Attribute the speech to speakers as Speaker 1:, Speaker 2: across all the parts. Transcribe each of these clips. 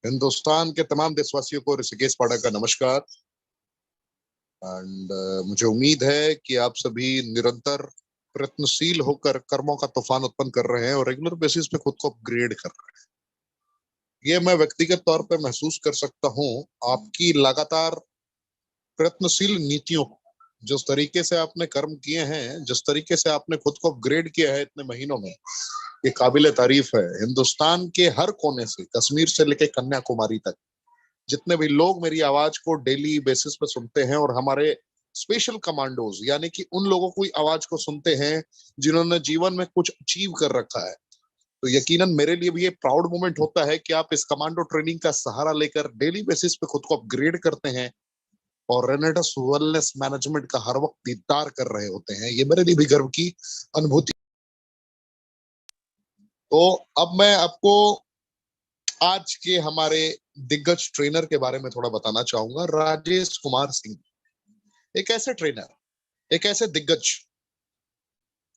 Speaker 1: हिंदुस्तान के तमाम देशवासियों को ऋषिकेश पाठक का नमस्कार। एंड मुझे उम्मीद है कि आप सभी निरंतर प्रयत्नशील होकर कर्मों का तूफान उत्पन्न कर रहे हैं और रेगुलर बेसिस पे खुद को अपग्रेड कर रहे हैं। ये मैं व्यक्तिगत तौर पे महसूस कर सकता हूँ आपकी लगातार प्रयत्नशील नीतियों को। जिस तरीके से आपने कर्म किए हैं, जिस तरीके से आपने खुद को अपग्रेड किया है इतने महीनों में, ये काबिले तारीफ है। हिंदुस्तान के हर कोने से, कश्मीर से लेकर कन्याकुमारी तक, जितने भी लोग मेरी आवाज को डेली बेसिस पे सुनते हैं और हमारे स्पेशल कमांडोज यानी कि उन लोगों की आवाज को सुनते हैं जिन्होंने जीवन में कुछ अचीव कर रखा है, तो यकीनन मेरे लिए भी ये प्राउड मोमेंट होता है कि आप इस कमांडो ट्रेनिंग का सहारा लेकर डेली बेसिस पे खुद को अपग्रेड करते हैं और रेनेडस वेलनेस मैनेजमेंट का हर वक्त दीदार कर रहे होते हैं। ये मेरे लिए भी गर्व की अनुभूति। तो अब मैं आपको आज के हमारे दिग्गज ट्रेनर के बारे में थोड़ा बताना चाहूंगा। राजेश कुमार सिंह एक ऐसे ट्रेनर, एक ऐसे दिग्गज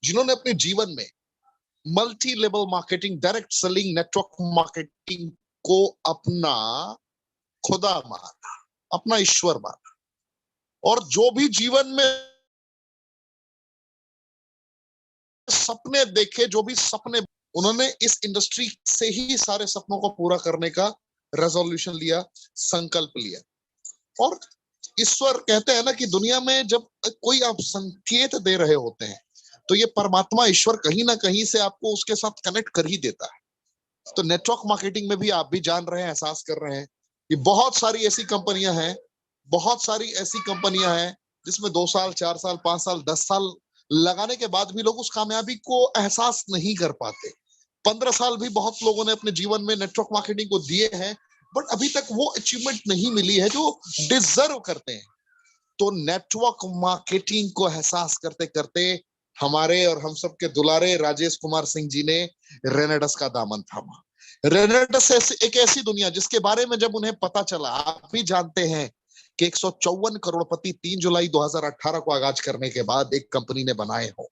Speaker 1: जिन्होंने अपने जीवन में multi level marketing, direct selling, network marketing को अपना खुदा माना, अपना ईश्वर माना, और जो भी जीवन में सपने देखे, जो भी सपने, उन्होंने इस इंडस्ट्री से ही सारे सपनों को पूरा करने का रेजोल्यूशन लिया, संकल्प लिया। और ईश्वर कहते हैं ना कि दुनिया में जब कोई आप संकेत दे रहे होते हैं तो ये परमात्मा ईश्वर कहीं ना कहीं से आपको उसके साथ कनेक्ट कर ही देता है। तो नेटवर्क मार्केटिंग में भी आप भी जान रहे हैं, एहसास कर रहे हैं कि बहुत सारी ऐसी कंपनियां हैं, बहुत सारी ऐसी कंपनियां हैं जिसमें 2 साल, 4 साल, 5 साल, 10 साल लगाने के बाद भी लोग उस कामयाबी को एहसास नहीं कर पाते। 15 साल भी बहुत लोगों ने अपने जीवन में नेटवर्क मार्केटिंग को दिए हैं, बट अभी तक वो अचीवमेंट नहीं मिली है जो डिजर्व करते हैं। तो नेटवर्क मार्केटिंग को एहसास करते करते हमारे और हम सब के दुलारे राजेश कुमार सिंह जी ने रेनेडस का दामन थामा। रेनेडस एक ऐसी दुनिया जिसके बारे में जब उन्हें पता चला, आप भी जानते हैं कि 154 करोड़पति 3 जुलाई 2018 को आगाज करने के बाद एक कंपनी ने बनाए हो।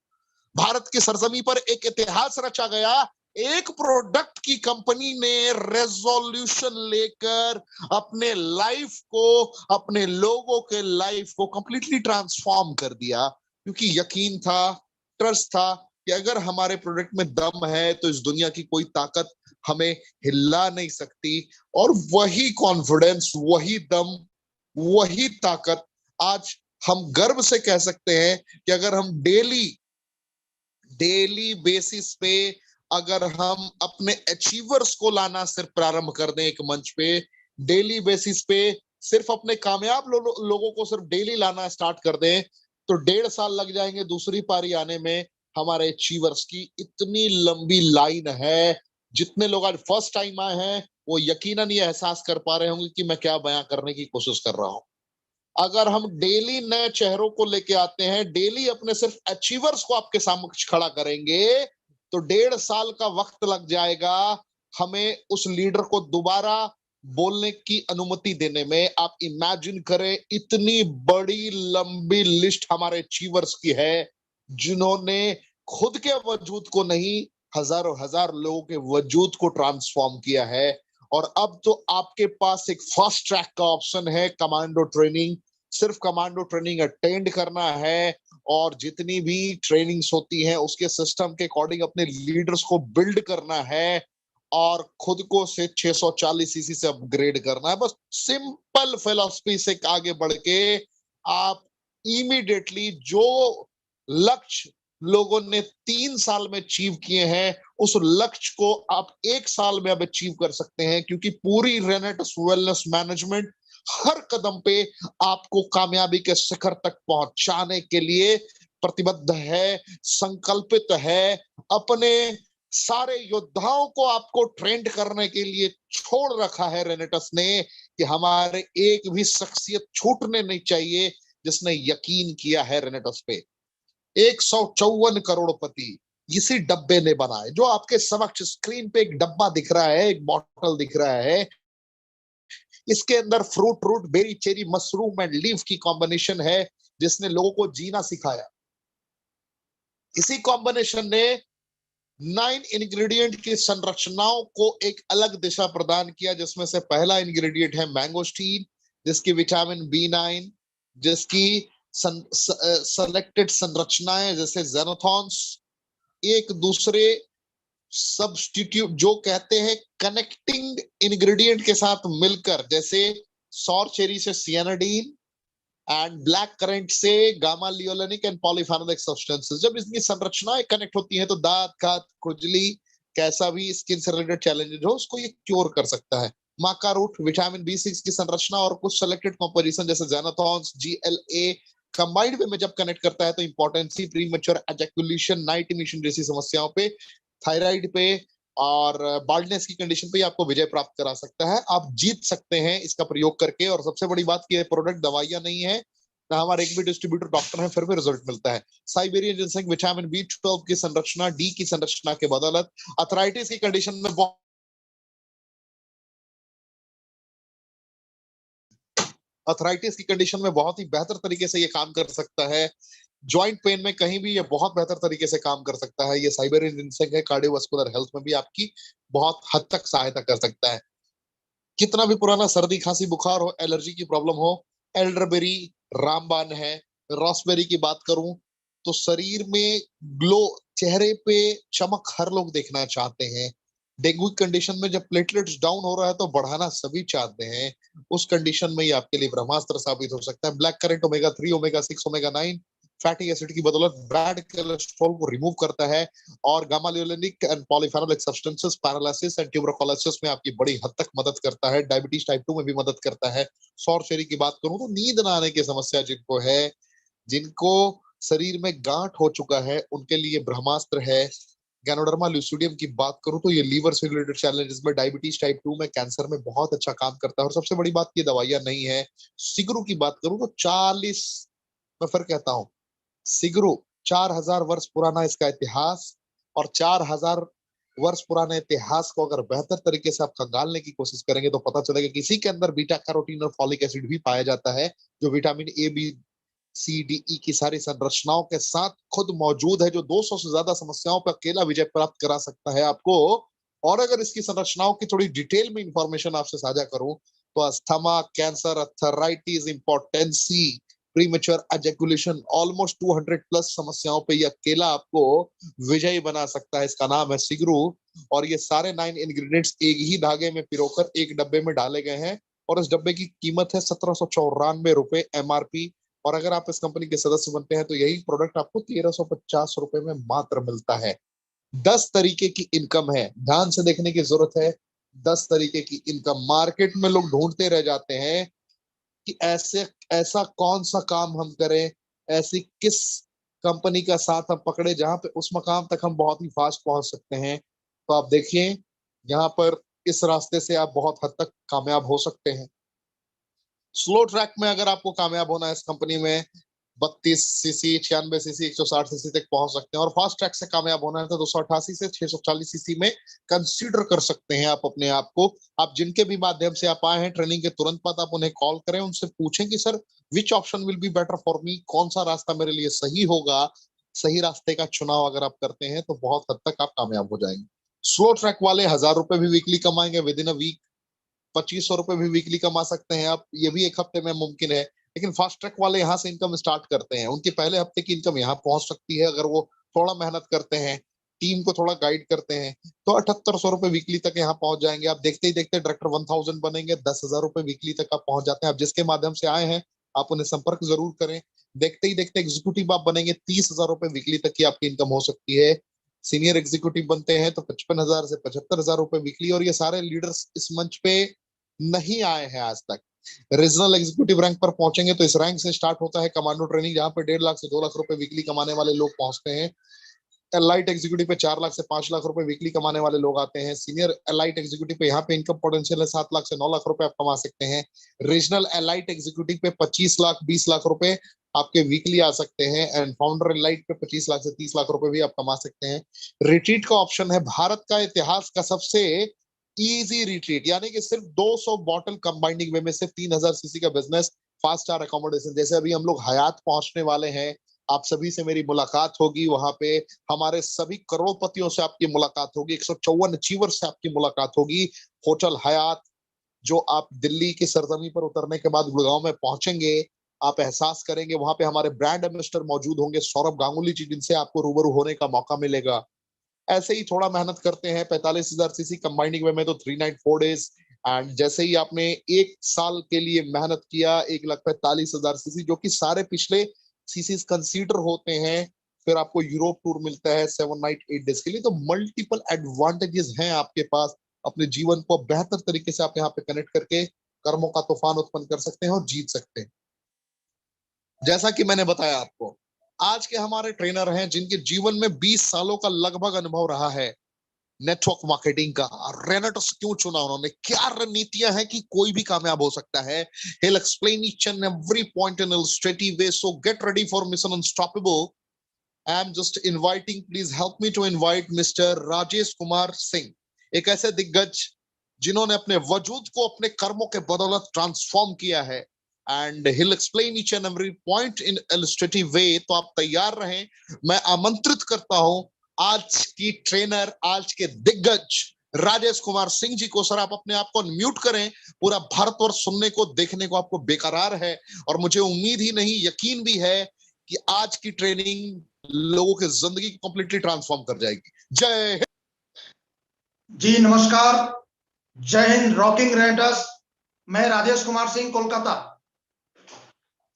Speaker 1: भारत की सरजमी पर एक इतिहास रचा गया। एक प्रोडक्ट की कंपनी ने रेजोल्यूशन लेकर अपने लाइफ को, अपने लोगों के लाइफ को कंप्लीटली ट्रांसफॉर्म कर दिया, क्योंकि यकीन था, ट्रस्ट था कि अगर हमारे प्रोडक्ट में दम है तो इस दुनिया की कोई ताकत हमें हिला नहीं सकती। और वही कॉन्फिडेंस, वही दम, वही ताकत आज हम गर्व से कह सकते हैं कि अगर हम डेली बेसिस पे अगर हम अपने अचीवर्स को लाना सिर्फ प्रारंभ कर दें एक मंच पे, डेली बेसिस पे सिर्फ अपने कामयाब लोगों को सिर्फ डेली लाना स्टार्ट कर दें, तो 1.5 साल लग जाएंगे दूसरी पारी आने में। हमारे अचीवर्स की इतनी लंबी लाइन है। जितने लोग आज फर्स्ट टाइम आए हैं वो यकीनन ये एहसास कर पा रहे होंगे कि मैं क्या बयां करने की कोशिश कर रहा हूं। अगर हम डेली नए चेहरों को लेके आते हैं, डेली अपने सिर्फ अचीवर्स को आपके सामने खड़ा करेंगे, तो 1.5 साल का वक्त लग जाएगा हमें उस लीडर को दोबारा बोलने की अनुमति देने में। आप इमेजिन करें, इतनी बड़ी लंबी लिस्ट हमारे अचीवर्स की है जिन्होंने खुद के वजूद को नहीं, हजारों हजार लोगों के वजूद को ट्रांसफॉर्म किया है। और अब तो आपके पास एक फास्ट ट्रैक का ऑप्शन है, कमांडो ट्रेनिंग। सिर्फ कमांडो ट्रेनिंग अटेंड करना है और जितनी भी ट्रेनिंग्स होती हैं उसके सिस्टम के अकॉर्डिंग अपने लीडर्स को बिल्ड करना है और खुद को से 640 सीसी से अपग्रेड करना है। बस सिंपल फिलॉसफी से आगे बढ़ के आप इमीडिएटली जो लक्ष्य लोगों ने 3 साल में अचीव किए हैं, उस लक्ष्य को आप 1 साल में अब अचीव कर सकते हैं, क्योंकि पूरी रेनेडस वेलनेस मैनेजमेंट हर कदम पे आपको कामयाबी के शिखर तक पहुंचाने के लिए प्रतिबद्ध है, संकल्पित है। अपने सारे योद्धाओं को आपको ट्रेंड करने के लिए छोड़ रखा है रेनेडस ने कि हमारे एक भी शख्सियत छूटने नहीं चाहिए जिसने यकीन किया है रेनेडस पे। 154 करोड़पति इसी डब्बे ने बनाए। जो आपके समक्ष स्क्रीन पे एक डब्बा दिख रहा है, एक बॉटल दिख रहा है, इसके अंदर fruit root berry cherry mushroom and leaf की कॉम्बिनेशन है जिसने लोगों को जीना सिखाया। इसी कॉम्बिनेशन ने 9 इंग्रेडिएंट की संरचनाओं को एक अलग दिशा प्रदान किया, जिसमें से पहला इंग्रेडिएंट है मैंगोस्टीन, जिसकी विटामिन B9, जिसकी सेलेक्टेड संरचनाएं जैसे जेनोथॉन्स एक दूसरे सब्स्टिट्यूट जो कहते हैं कनेक्टिंग इंग्रेडिएंट के साथ मिलकर, जैसे सौर चेरी से सियानाडीन एंड ब्लैक करंट से गामा लियोलेनिक एंड पॉलीफेनोलिक सब्सटेंसेस, जब इसकी संरचनाएं कनेक्ट होती हैं तो दांत खात खुजली कैसा भी स्किन से रिलेटेड चैलेंजेस हो उसको ये क्योर कर सकता है। माका रूट विटामिन B6 की संरचना और कुछ सेलेक्टेड कॉम्पोजिशन जैसे जेनाथॉन्स GLA कंबाइंड वे में जब कनेक्ट करता है तो इंपॉर्टेंसी प्रीमेच्योर एजैकुलेशन नाइट इमिशन जैसी समस्याओं पे, थायराइड पे और बाल्डनेस की कंडीशन पे आपको विजय प्राप्त करा सकता है। आप जीत सकते हैं इसका प्रयोग करके। और सबसे बड़ी बात कि ये प्रोडक्ट दवाइयां नहीं है, ना हमारे एक भी डिस्ट्रीब्यूटर डॉक्टर हैं, फिर भी रिजल्ट मिलता है। साइबेरियन जिनसेंग विटामिन B12 की संरचना डी की संरचना के बदौलत अर्थराइटिस की कंडीशन में बहुत ही बेहतर तरीके से ये काम कर सकता है। जॉइंट पेन में कहीं भी ये बहुत बेहतर तरीके से काम कर सकता है। ये साइबेरियन जिनसेंग है, कार्डियोवास्कुलर हेल्थ में भी आपकी बहुत हद तक सहायता कर सकता है। कितना भी पुराना सर्दी खांसी बुखार हो, एलर्जी की प्रॉब्लम हो, एल्डरबेरी रामबान है। रॉसबेरी की बात करूं तो शरीर में ग्लो, चेहरे पे चमक हर लोग देखना चाहते हैं। डेंगू की कंडीशन में जब प्लेटलेट्स डाउन हो रहा है तो बढ़ाना सभी चाहते हैं। उस कंडीशन में ये आपके लिए ब्रह्मास्त्र साबित हो सकता है। Black currant omega 3 omega 6 omega 9 fatty acid की बदौलत बैड कोलेस्ट्रॉल को रिमूव करता है और gamma लियोलेनिक and polyphenolic substances paralysis and tuberculosis में आपकी बड़ी हद तक मदद करता है। डायबिटीज टाइप 2 में भी मदद करता है। सौर चेरी की बात करूं तो नींद ना आने की समस्या जिनको है, जिनको शरीर में गांठ हो चुका है, उनके लिए ब्रह्मास्त्र है। गैनोडर्मा ल्यूसिडियम की बात करूं तो ये लीवर से रिलेटेड चैलेंजेस में, डायबिटीज टाइप 2 में, कैंसर में बहुत अच्छा काम करता है। और सबसे बड़ी बात ये दवाइयां नहीं है। सिगरू की बात करूं तो 40, मैं फिर कहता हूं, सिगरू 4000 वर्ष पुराना इसका इतिहास, और 4000 वर्ष पुराने इतिहास को अगर बेहतर तरीके से आप खंगालने की कोशिश करेंगे तो पता चलेगा कि इसी के अंदर बीटा कैरोटीन और फॉलिक एसिड भी पाया जाता है, जो vitamin A B C D E की सारी संरचनाओं के साथ खुद मौजूद है, जो 200 से ज्यादा समस्याओं पर अकेला विजय प्राप्त करा सकता है आपको। और अगर इसकी संरचनाओं की थोड़ी डिटेल में इंफॉर्मेशन आपसे साझा करूं तो asthma, cancer, arthritis, impotency, premature ejaculation, almost 200 plus समस्याओं पे ये अकेला आपको विजयी बना सकता है। इसका नाम है सिगरू। और ये सारे 9 इंग्रेडिएंट्स एक ही धागे में पिरोकर एक डब्बे में डाले गए हैं, और इस डब्बे की कीमत है 1794 रुपए MRP। और अगर आप इस कंपनी के सदस्य बनते हैं तो यही प्रोडक्ट आपको 1350 रुपए में मात्र मिलता है। 10 तरीके की इनकम है, ध्यान से देखने की जरूरत है। 10 तरीके की इनकम मार्केट में लोग ढूंढते रह जाते हैं कि ऐसे ऐसा कौन सा काम हम करें, ऐसी किस कंपनी का साथ हम पकड़े जहां पे उस मकाम तक हम बहुत ही फास्ट पहुंच सकते हैं। तो आप देखिए, यहाँ पर इस रास्ते से आप बहुत हद तक कामयाब हो सकते हैं। स्लो ट्रैक में अगर आपको कामयाब होना है इस कंपनी में, 32 सीसी, 96 सीसी, 160 सीसी तक पहुंच सकते हैं। और फास्ट ट्रैक से कामयाब होना है तो 288 से 640 सीसी में कंसीडर कर सकते हैं आप अपने आप को। आप जिनके भी माध्यम से आप आए हैं, ट्रेनिंग के तुरंत बाद आप उन्हें कॉल करें, उनसे पूछें कि sir which option will be better for me, कौन सा रास्ता मेरे लिए सही होगा। सही रास्ते का चुनाव अगर आप करते हैं तो बहुत हद तक आप कामयाब हो जाएंगे। स्लो ट्रैक वाले 1000 रुपए भी वीकली कमाएंगे विद इन अ वीक। 2500 रुपए भी वीकली कमा सकते हैं आप, ये भी एक हफ्ते में मुमकिन है। लेकिन फास्ट ट्रैक वाले यहाँ से इनकम स्टार्ट करते हैं, उनके पहले हफ्ते की इनकम यहाँ पहुंच सकती है अगर वो थोड़ा मेहनत करते हैं, टीम को थोड़ा गाइड करते हैं, तो 7800 रुपए वीकली तक यहाँ पहुंच जाएंगे। आप देखते ही देखते डायरेक्टर 1000 बनेंगे, 10,000 रुपए वीकली तक आप पहुंच जाते हैं। आप जिसके माध्यम से आए हैं आप उन्हें संपर्क जरूर करें। देखते ही देखते एग्जीक्यूटिव आप बनेंगे, 30,000 रुपए वीकली तक की आपकी इनकम हो सकती है। सीनियर एग्जीक्यूटिव बनते हैं तो 55,000 से 75,000 रुपए वीकली। और ये सारे लीडर्स इस मंच पे नहीं आए हैं आज तक। रीजनल एग्जीक्यूटिव रैंक पर पहुंचेंगे तो इस रैंक से स्टार्ट होता है कमांडो ट्रेनिंग, जहां पे 1.5 लाख से 2 लाख रुपए वीकली कमाने वाले लोग पहुंचते हैं। एलाइट एग्जीक्यूटिव पे 4 लाख से 5 लाख रुपए वीकली कमाने वाले लोग आते हैं। सीनियर एलाइट एग्जीक्यूटिव पे यहाँ पे इनकम पोटेंशियल है 7 लाख से 9 लाख रुपए आप कमा सकते हैं। रीजनल एलाइट एग्जीक्यूटिव पे 25 लाख 20 लाख रुपए आपके वीकली आ सकते हैं। एंड फाउंडर एलाइट पे 25 लाख से 30 लाख रुपए भी आप कमा सकते हैं। रिट्रीट का ऑप्शन है, भारत का इतिहास का सबसे इजी रिट्रीट, यानी कि सिर्फ 200 बॉटल कंबाइनिंग वे में सिर्फ 3000 सीसी का बिजनेस, 5 स्टार अकोमोडेशन। जैसे अभी हम लोग हयात पहुंचने वाले हैं, आप सभी से मेरी मुलाकात होगी। वहां पे हमारे सभी करोड़पतियों से आपकी मुलाकात होगी, 154 अचीवर से आपकी मुलाकात होगी। होटल हयात, जो आप दिल्ली की सरजमी पर उतरने के बाद गुड़गांव में पहुंचेंगे, आप एहसास करेंगे वहां पे हमारे ब्रांड एम्बेसडर मौजूद होंगे, सौरभ गांगुली जी, जिनसे आपको रूबरू होने का मौका मिलेगा। ऐसे ही थोड़ा मेहनत करते हैं। 45,000 सीसी कंबाइनिंग वे में तो 394 डेज। एंड जैसे ही आपने एक साल के लिए मेहनत किया, 1,45,000 सीसी, जो कि सारे पिछले सीसी कंसीडर होते हैं, फिर आपको यूरोप टूर मिलता है 7 नाइट 8 डेज के लिए। तो मल्टीपल एडवांटेजेस हैं आपके पास। अपने जीवन को बेहतर तरीके से आप यहाँ पे कनेक्ट करके कर्मों का तूफान उत्पन्न कर सकते हैं और जीत सकते हैं। जैसा कि मैंने बताया आपको, आज के हमारे ट्रेनर हैं जिनके जीवन में 20 सालों का लगभग अनुभव रहा है नेटवर्क मार्केटिंग का। रेनेटस क्यों चुना उन्होंने, क्या रणनीतियां हैं कि कोई भी कामयाब हो सकता है। He'll explain each and every point in illustrative way. So get ready for Mission Unstoppable. I'm just inviting, please help me to invite Mr. Rajesh Kumar Singh, एक ऐसे दिग्गज जिन्होंने अपने वजूद को अपने कर्मों के बदौलत ट्रांसफॉर्म किया है। And he'll explain each and every point in illustrative way. तो आप तैयार रहें। मैं आमंत्रित करता हूं आज की ट्रेनर, आज के दिग्गज राजेश कुमार सिंह जी को। सर, आप अपने आप को म्यूट करें। पूरा भारतवर्ष सुनने को देखने को आपको बेकरार है, और मुझे उम्मीद ही नहीं यकीन भी है कि आज की ट्रेनिंग लोगों की जिंदगी को कंप्लीटली ट्रांसफॉर्म कर जाएगी। जय हिंद
Speaker 2: जी, नमस्कार। जय हिंद, रॉकिंग रेटर्स। मैं राजेश कुमार सिंह, कोलकाता।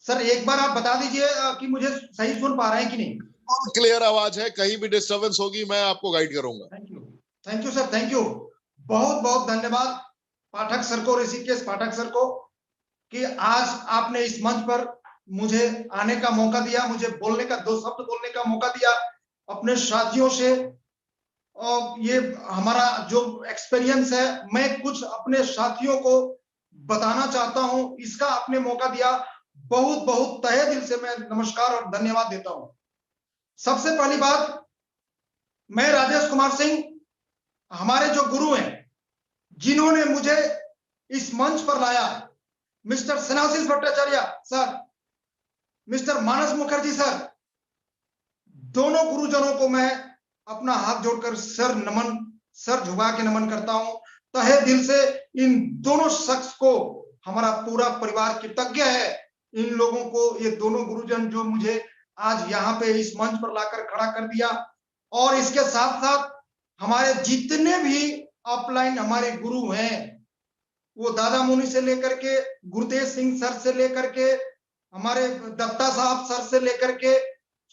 Speaker 2: सर, एक बार आप बता दीजिए कि मुझे सही सुन पा रहे हैं कि नहीं।
Speaker 1: क्लियर आवाज है, कहीं भी डिस्टरबेंस होगी मैं आपको गाइड करूंगा।
Speaker 2: Thank you sir, thank you. बहुत बहुत धन्यवाद पाठक सर को, ऋषिकेश पाठक सर को, कि आज आपने इस मंच पर मुझे आने का मौका दिया, मुझे बोलने का, 2 शब्द बोलने का मौका दिया अपने साथियों से। और ये हमारा जो एक्सपीरियंस है, मैं कुछ अपने साथियों को बताना चाहता हूं, इसका आपने मौका दिया। बहुत बहुत तहे दिल से मैं नमस्कार और धन्यवाद देता हूं। सबसे पहली बात, मैं राजेश कुमार सिंह, हमारे जो गुरु हैं जिन्होंने मुझे इस मंच पर लाया, mister Snehashish Bhattacharya sir, mister Manas Mukherjee sir, दोनों गुरुजनों को मैं अपना हाथ जोड़कर सर झुका के नमन करता हूं। तहे दिल से इन दोनों शख्स को हमारा पूरा परिवार कृतज्ञ है। इन लोगों को, ये दोनों गुरुजन जो मुझे आज यहाँ पे इस मंच पर लाकर खड़ा कर दिया, और इसके साथ साथ हमारे जितने भी अपलाइन हमारे गुरु हैं, वो दादा मुनि से लेकर के, गुरुतेज सिंह सर से लेकर के, हमारे दत्ता साहब सर से लेकर के,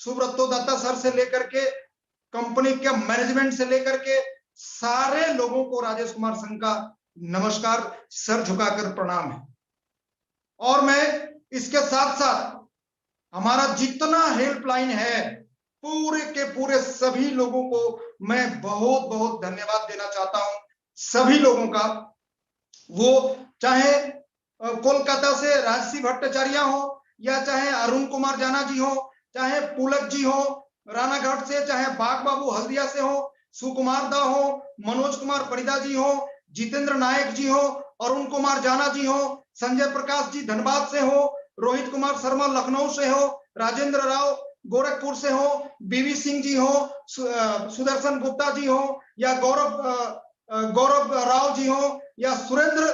Speaker 2: सुब्रतो दत्ता सर से लेकर के, कंपनी के मैनेजमेंट से लेकर के, सारे लोगों को राजेश कुमार सिंह का नमस्कार, सर झुकाकर प्रणाम है। और मैं इसके साथ साथ हमारा जितना हेल्पलाइन है, पूरे के पूरे सभी लोगों को मैं बहुत बहुत धन्यवाद देना चाहता हूं। सभी लोगों का, वो चाहे कोलकाता से राजसी भट्टाचार्य हो, या चाहे अरुण कुमार जाना जी हो, चाहे पुलक जी हो रानाघाट से, चाहे बाग बाबू हल्दिया से हो, सुकुमार दा हो, मनोज कुमार परिदा जी हो, जितेंद्र नायक जी हो, अरुण कुमार जाना जी हो, संजय प्रकाश जी धनबाद से हो, रोहित कुमार शर्मा लखनऊ से हो, राजेंद्र राव गोरखपुर से हो, बीवी सिंह जी हो, सुदर्शन गुप्ता जी हो, या गौरव राव जी हो, या सुरेंद्र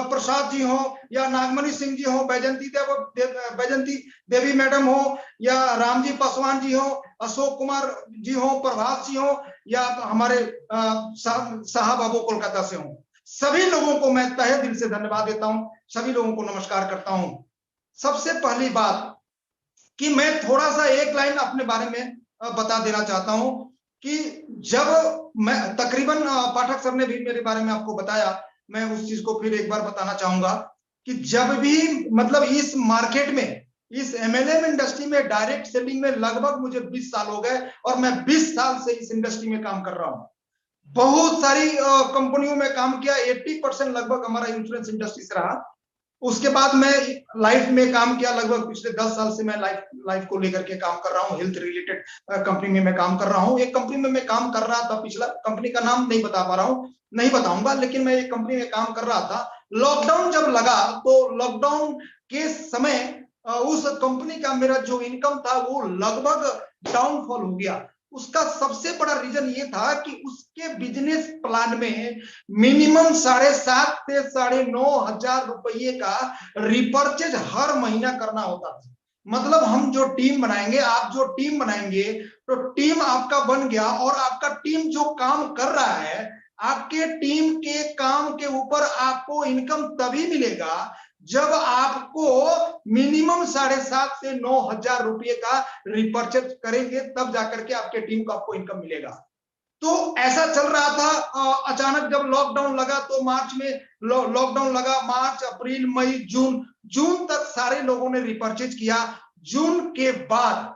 Speaker 2: प्रसाद जी हो, या नागमणि सिंह जी हो, बैजंती देवी मैडम हो, या रामजी पासवान जी हो, अशोक कुमार जी हो, प्रभात जी हो, या हमारे साहब बाबू कोलकाता से हो। सभी लोगों को मैं तहे दिल से धन्यवाद देता हूं, सभी लोगों को नमस्कार करता हूं। सबसे पहली बात कि मैं थोड़ा सा एक लाइन अपने बारे में बता देना चाहता हूं, कि जब मैं तकरीबन पाठक सर ने भी मेरे बारे में आपको बताया, मैं उस चीज को फिर एक बार बताना चाहूंगा कि जब भी, मतलब इस मार्केट में, इस एमएलएम इंडस्ट्री में, डायरेक्ट सेलिंग में लगभग मुझे 20 साल हो गए, और मैं 20 साल से इस इंडस्ट्री में काम कर रहा हूं। बहुत सारी कंपनियों में काम किया, 80% लगभग हमारा इंश्योरेंस इंडस्ट्री से रहा। उसके बाद मैं लाइफ में काम किया, लगभग पिछले 10 साल से मैं लाइफ को लेकर के काम कर रहा हूँ। हेल्थ रिलेटेड कंपनी में मैं काम कर रहा हूँ। एक कंपनी में मैं काम कर रहा था, पिछला कंपनी का नाम नहीं बता पा रहा हूँ, नहीं बताऊंगा, लेकिन मैं एक कंपनी में काम कर रहा था। लॉकडाउन जब लगा, तो लॉकडाउन के समय उस कंपनी का मेरा जो इनकम था वो लगभग डाउनफॉल हो गया। उसका सबसे बड़ा रीजन ये था कि उसके बिजनेस प्लान में मिनिमम 7.5 से 9.5 हजार रुपये का रिपर्चेज हर महीना करना होता था। मतलब हम जो टीम बनाएंगे, आप जो टीम बनाएंगे, तो टीम आपका बन गया और आपका टीम जो काम कर रहा है, आपके टीम के काम के ऊपर आपको इनकम तभी मिलेगा जब आपको मिनिमम 7.5 से 9 हजार रुपये का रिपर्चेज करेंगे, तब जाकर के आपके टीम को आपको इनकम मिलेगा। तो ऐसा चल रहा था। अचानक जब लॉकडाउन लगा तो मार्च में लॉकडाउन लगा, मार्च, अप्रैल, मई, जून तक सारे लोगों ने रिपर्चेज किया। जून के बाद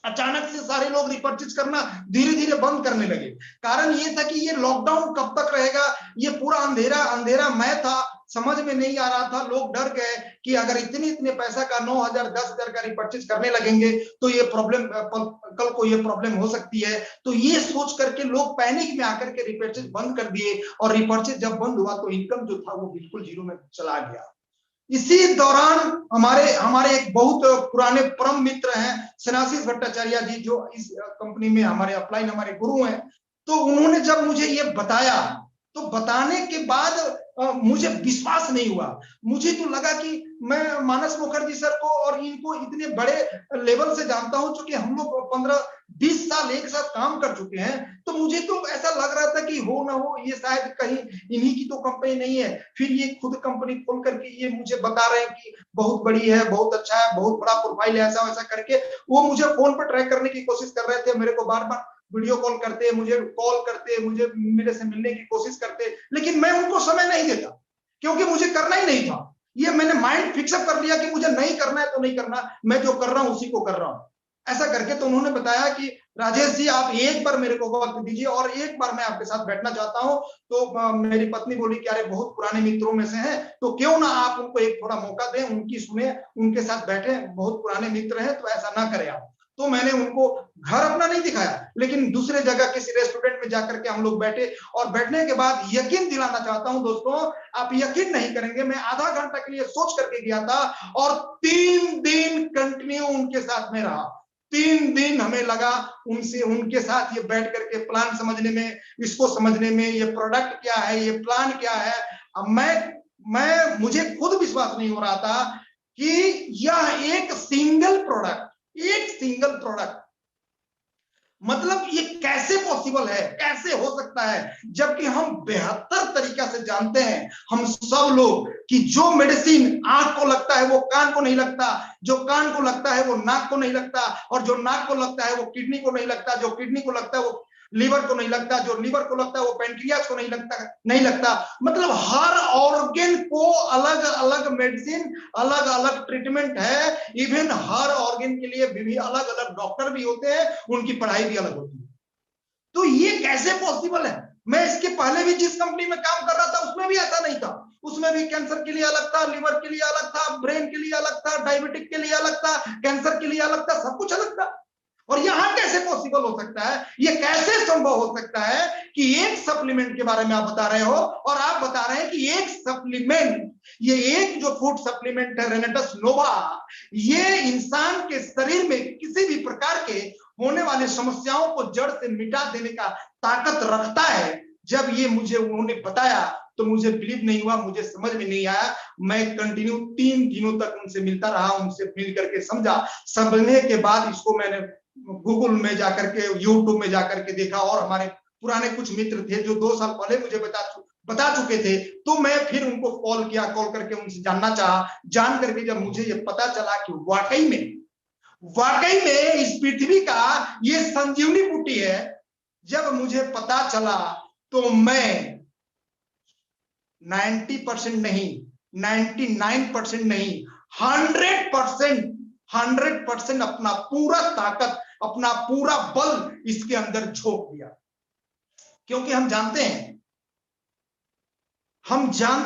Speaker 2: अचानक से सारे लोग रिपर्चेज करना धीरे धीरे बंद करने लगे। कारण ये था कि ये लॉकडाउन कब तक रहेगा, ये पूरा अंधेरा अंधेरा मैं था, समझ में नहीं आ रहा था। लोग डर गए कि अगर इतने पैसा का 9 हजार 10 हजार का रिपर्चेज करने लगेंगे तो ये प्रॉब्लम, कल को ये प्रॉब्लम हो सकती है। तो ये सोच करके लोग पैनिक में आकर के रिपर्चेज बंद कर दिए, और रिपर्चेज जब बंद हुआ तो इनकम जो था वो बिल्कुल जीरो में चला गया। इसी दौरान हमारे एक बहुत पुराने परम मित्र हैं सनाशीष भट्टाचार्य जी, जो इस कंपनी में हमारे अपलाइन हमारे गुरु हैं। तो उन्होंने जब मुझे ये बताया, तो बताने के बाद मुझे विश्वास नहीं हुआ। मुझे तो लगा कि मैं मानस मुखर्जी सर को और इनको इतने बड़े लेवल से जानता हूं, क्योंकि हम लोग 15-20 साल एक साथ काम कर चुके हैं। तो मुझे तो ऐसा लग रहा था कि हो ना हो ये शायद कहीं इन्हीं की तो कंपनी नहीं है। फिर ये खुद कंपनी खोल करके ये मुझे बता रहे हैं कि बहुत बड़ी है, बहुत अच्छा है, बहुत बड़ा प्रोफाइल है, ऐसा वैसा करके वो मुझे फोन पर ट्रैक करने की कोशिश कर रहे थे। मेरे को बार बार वीडियो कॉल करते, मुझे कॉल करते, मुझे मेरे से मिलने की कोशिश करते, लेकिन मैं उनको समय नहीं देता, क्योंकि मुझे करना ही नहीं था। ये मैंने माइंड फिक्सअप कर लिया कि मुझे नहीं करना है तो नहीं करना, मैं जो कर रहा हूं उसी को कर रहा हूं। ऐसा करके तो उन्होंने बताया कि राजेश जी आप एक बार मेरे को वक्त दीजिए और एक बार मैं आपके साथ बैठना चाहता हूं। तो मेरी पत्नी बोली कि अरे बहुत पुराने मित्रों में से हैं, तो क्यों ना आप उनको एक थोड़ा मौका दें, उनकी सुने, उनके साथ बैठे, बहुत पुराने मित्र हैं, तो ऐसा ना करें आप। तो मैंने उनको घर अपना नहीं दिखाया, लेकिन दूसरे जगह किसी रेस्टोरेंट में जाकर के हम लोग बैठे, और बैठने के बाद यकीन दिलाना चाहता हूं दोस्तों, आप यकीन नहीं करेंगे, मैं आधा घंटा के लिए सोच करके गया था और 3 दिन कंटिन्यू उनके साथ में रहा। 3 दिन हमें लगा उनके साथ ये बैठ करके प्लान समझने में, इसको समझने में, ये प्रोडक्ट क्या है, ये प्लान क्या है। अब मुझे खुद विश्वास नहीं हो रहा था कि यह एक सिंगल प्रोडक्ट, मतलब ये कैसे पॉसिबल है, कैसे हो सकता है, जबकि हम बेहतर तरीका से जानते हैं हम सब लोग कि जो मेडिसिन आंख को लगता है वो कान को नहीं लगता, जो कान को लगता है वो नाक को नहीं लगता, और जो नाक को लगता है वो किडनी को नहीं लगता, जो किडनी को लगता है वो लीवर को नहीं लगता, जो लीवर को लगता है वो पेनक्रियास को नहीं लगता। मतलब हर ऑर्गन को अलग अलग मेडिसिन, अलग अलग ट्रीटमेंट है। इवन हर ऑर्गन के लिए भी अलग अलग डॉक्टर भी होते हैं, उनकी पढ़ाई भी अलग होती है। तो ये कैसे पॉसिबल है? मैं इसके पहले भी जिस कंपनी में काम कर रहा था उसमें भी ऐसा नहीं था। उसमें भी कैंसर के लिए अलग था, लिवर के लिए अलग था, ब्रेन के लिए अलग था, डायबिटिक के लिए अलग था, कैंसर के लिए अलग था, सब कुछ अलग था। और यहां कैसे पॉसिबल हो सकता है, ये कैसे संभव हो सकता है कि एक सप्लीमेंट के बारे में आप बता रहे हो, और आप बता रहे हैं कि एक सप्लीमेंट, ये एक जो फूड सप्लीमेंट है रेनेटस नोवा, ये इंसान के शरीर में किसी भी प्रकार के होने वाले समस्याओं को जड़ से मिटा देने का ताकत रखता है। जब ये मुझे उन्होंने बताया तो मुझे बिलीव नहीं हुआ, मुझे समझ में नहीं आया। मैं कंटिन्यू 3 दिनों तक उनसे मिलता रहा, उनसे मिल करके समझा। समझने के बाद इसको मैंने गूगल में जाकर के, यूट्यूब में जाकर के देखा, और हमारे पुराने कुछ मित्र थे जो 2 साल पहले मुझे बता चुके थे, तो मैं फिर उनको कॉल किया, कॉल करके उनसे जानना चाहा। जान करके जब मुझे ये पता चला कि वाकई में इस पृथ्वी का ये संजीवनी बूटी है, जब मुझे पता चला तो मैं 90% नहीं, 99% नहीं, 100% अपना पूरा ताकत, अपना पूरा बल इसके अंदर झोंक दिया। क्योंकि हम जानते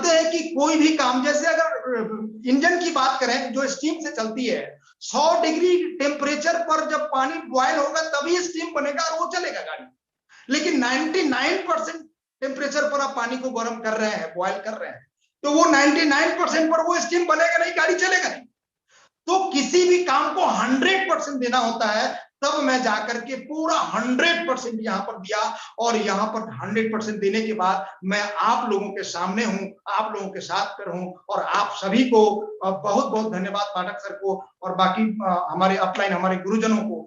Speaker 2: हैं कि कोई भी काम, जैसे अगर इंजन की बात करें जो स्टीम से चलती है, 100 डिग्री टेम्परेचर पर जब पानी बॉयल होगा तभी स्टीम बनेगा और वो चलेगा गाड़ी। लेकिन 99% टेम्परेचर पर आप पानी को गर्म कर रहे हैं, बॉयल कर रहे हैं, तो वो 99% पर वो स्टीम बनेगा नहीं, गाड़ी चलेगा नहीं। तो किसी काम को 100% देना होता है, तब मैं जाकर के पूरा 100% यहाँ पर दिया, और यहाँ पर 100% देने के बाद मैं आप लोगों के सामने हूँ, आप लोगों के साथ पर हूँ। और आप सभी को बहुत बहुत धन्यवाद, पाठक सर को और बाकी हमारे अपलाइन हमारे गुरुजनों को,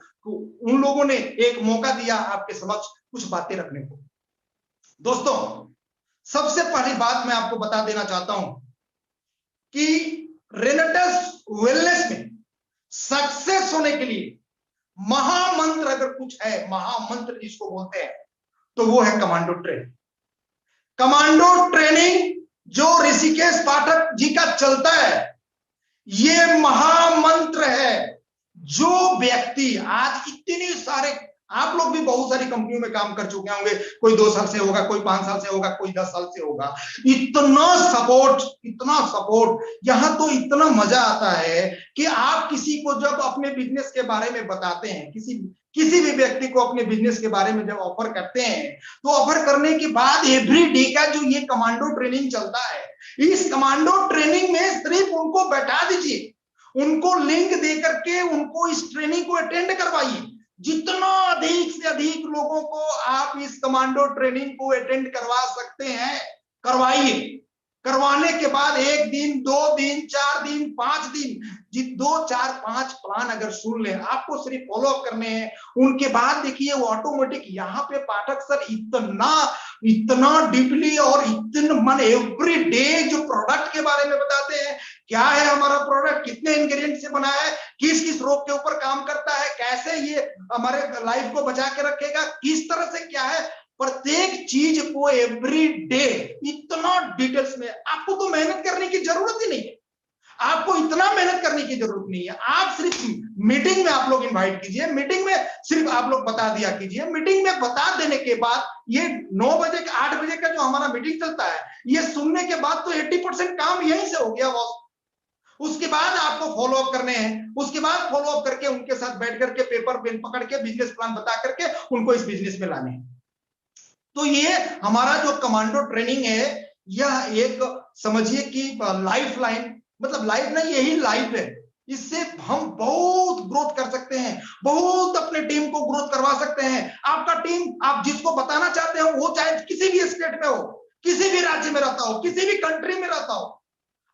Speaker 2: उन लोगों ने एक मौका दिया आपके समक्ष कुछ बातें रखने को। दोस्तों, सबसे पहली बात मैं आपको बता देना चाहता हूं कि रेनेटस वेलनेस में सक्सेस होने के लिए महामंत्र अगर कुछ है, महामंत्र जिसको बोलते हैं, तो वो है कमांडो ट्रेनिंग। कमांडो ट्रेनिंग जो ऋषिकेश पाठक जी का चलता है, ये महामंत्र है। जो व्यक्ति आज इतने सारे, आप लोग भी बहुत सारी कंपनियों में काम कर चुके होंगे, कोई 2 साल से होगा, कोई 5 साल से होगा, कोई 10 साल से होगा, इतना सपोर्ट, यहां तो इतना मजा आता है कि आप किसी को जब अपने बिजनेस के बारे में बताते हैं, किसी भी व्यक्ति को अपने बिजनेस के बारे में जब ऑफर करते हैं, तो ऑफर करने के बाद एवरी डे का जो ये कमांडो ट्रेनिंग चलता है, इस कमांडो ट्रेनिंग में सिर्फ उनको बैठा दीजिए, उनको लिंक दे करके उनको इस ट्रेनिंग को अटेंड करवाइए। जितना अधिक से अधिक लोगों को आप इस कमांडो ट्रेनिंग को अटेंड करवा सकते हैं, करवाइए। करवाने के बाद 1 दिन, 2 दिन, 4 दिन, 5 दिन, 2, 4, 5 प्लान अगर सुन ले, आपको सिर्फ फॉलो अप करने हैं। उनके बाद देखिए वो ऑटोमेटिक, यहाँ पे पाठक सर इतना डीपली और इतना मन एवरी डे जो प्रोडक्ट के बारे में बताते हैं, क्या है हमारा प्रोडक्ट, कितने इंग्रेडिएंट से बना है, किस किस रोग के ऊपर काम करता है, कैसे ये हमारे लाइफ को बचा के रखेगा, किस तरह से क्या है, प्रत्येक चीज को एवरी डे इतना डिटेल्स में। आपको तो मेहनत करने की जरूरत ही नहीं है, आपको इतना मेहनत करने की जरूरत नहीं है। आप सिर्फ मीटिंग में आप लोग इनवाइट कीजिए, मीटिंग में सिर्फ आप लोग बता दिया कीजिए। मीटिंग में बता देने के बाद ये 9 बजे 8 बजे का जो हमारा मीटिंग चलता है, ये सुनने के बाद तो 80% काम यहीं से हो गया बॉस। उसके बाद आपको फॉलो अप करने हैं, उसके बाद फॉलो अप करके उनके साथ बैठ करके पेपर पेन पकड़ के बिजनेस प्लान बता करके उनको इस बिजनेस में लाने हैं। तो ये हमारा जो कमांडो ट्रेनिंग है, यह एक समझिए कि लाइफ लाइन, मतलब लाइफ नहीं, यही लाइफ है। इससे हम बहुत ग्रोथ कर सकते हैं, बहुत अपने टीम को ग्रोथ करवा सकते हैं। आपका टीम, आप जिसको बताना चाहते हो, वो चाहे किसी भी स्टेट में हो, किसी भी राज्य में रहता हो, किसी भी कंट्री में रहता हो,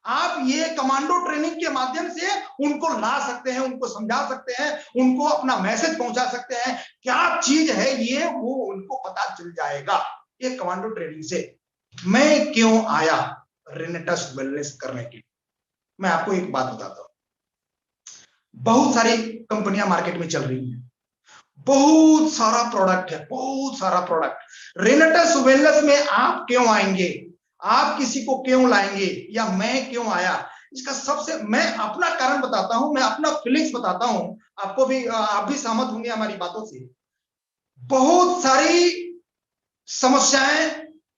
Speaker 2: आप ये कमांडो ट्रेनिंग के माध्यम से उनको ला सकते हैं, उनको समझा सकते हैं, उनको अपना मैसेज पहुंचा सकते हैं। क्या चीज है ये, वो उनको पता चल जाएगा। ये कमांडो ट्रेनिंग से मैं क्यों आया रेनेटस वेलनेस करने के लिए, मैं आपको एक बात बताता हूं। बहुत सारी कंपनियां मार्केट में चल रही हैं, बहुत सारा प्रोडक्ट है, बहुत सारा प्रोडक्ट। रेनेटस वेलनेस में आप क्यों आएंगे, आप किसी को क्यों लाएंगे, या मैं क्यों आया, इसका सबसे मैं अपना कारण बताता हूं, मैं अपना फीलिंग्स बताता हूं। आपको भी, आप भी सहमत होंगे हमारी बातों से। बहुत सारी समस्याएं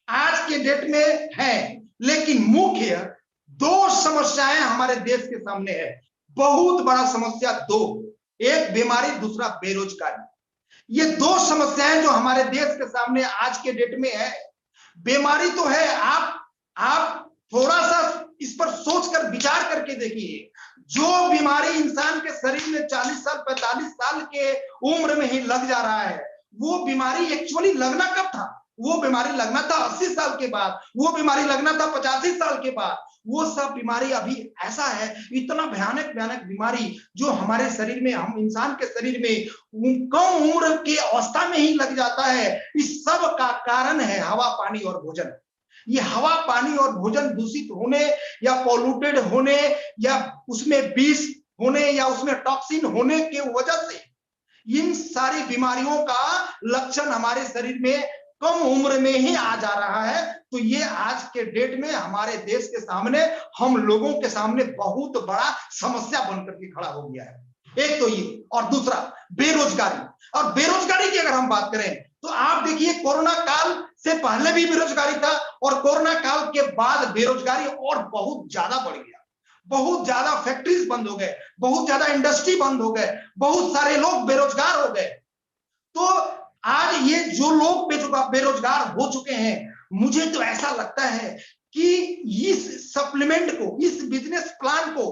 Speaker 2: आज के डेट में है, लेकिन मुख्य 2 समस्याएं हमारे देश के सामने है। बहुत बड़ा समस्या 2, एक बीमारी, दूसरा बेरोजगारी। ये 2 समस्याएं जो हमारे देश के सामने आज के डेट में है। बीमारी तो है, आप थोड़ा सा इस पर सोचकर विचार करके देखिए। जो बीमारी इंसान के शरीर में 40 साल 45 साल के उम्र में ही लग जा रहा है, वो बीमारी एक्चुअली लगना कब था? वो बीमारी लगना था 80 साल के बाद, वो बीमारी लगना था 85 साल के बाद। वो सब बीमारी अभी ऐसा है, इतना भयानक बीमारी जो हमारे शरीर में, हम इंसान के शरीर में कम उम्र की अवस्था में ही लग जाता है। इस सब का कारण है हवा, पानी और भोजन। ये हवा, पानी और भोजन दूषित होने, या पॉल्यूटेड होने, या उसमें विष होने, या उसमें टॉक्सिन होने की वजह से इन सारी बीमारियों का लक्षण हमारे शरीर में कम उम्र में ही आ जा रहा है। तो ये आज के डेट में हमारे देश के सामने, हम लोगों के सामने बहुत बड़ा समस्या बनकर के खड़ा हो गया है। एक तो ये, और दूसरा बेरोजगारी। और बेरोजगारी की अगर हम बात करें तो आप देखिए, कोरोना काल से पहले भी बेरोजगारी था, और कोरोना काल के बाद बेरोजगारी और बहुत ज्यादा बढ़ गया। बहुत ज्यादा फैक्ट्रीज बंद हो गए, बहुत ज्यादा इंडस्ट्री बंद हो गए, बहुत सारे लोग बेरोजगार हो गए। तो आज ये जो लोग बेरोजगार हो चुके हैं, मुझे तो ऐसा लगता है कि इस सप्लीमेंट को, इस बिजनेस प्लान को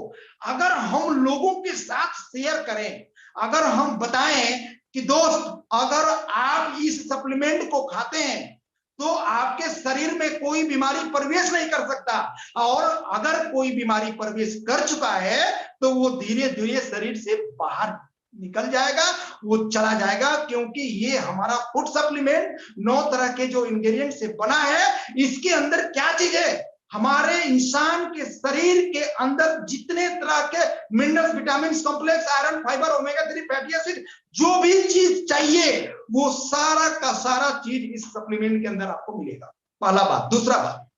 Speaker 2: अगर हम लोगों के साथ शेयर करें, अगर हम बताएं कि दोस्त अगर आप इस सप्लीमेंट को खाते हैं तो आपके शरीर में कोई बीमारी प्रवेश नहीं कर सकता, और अगर कोई बीमारी प्रवेश कर चुका है तो वो धीरे धीरे शरीर से बाहर निकल जाएगा, वो चला जाएगा, क्योंकि ये हमारा फूड सप्लीमेंट 9 तरह के जो इंग्रेडिएंट से बना है। इसके अंदर क्या चीज है, हमारे इंसान के शरीर के अंदर जितने तरह के minerals, vitamin complex, iron, fibre, omega 3 fatty acid, जो भी चीज चाहिए वो सारा का सारा चीज इस सप्लीमेंट के अंदर आपको मिलेगा। पहला बात। दूसरा बात,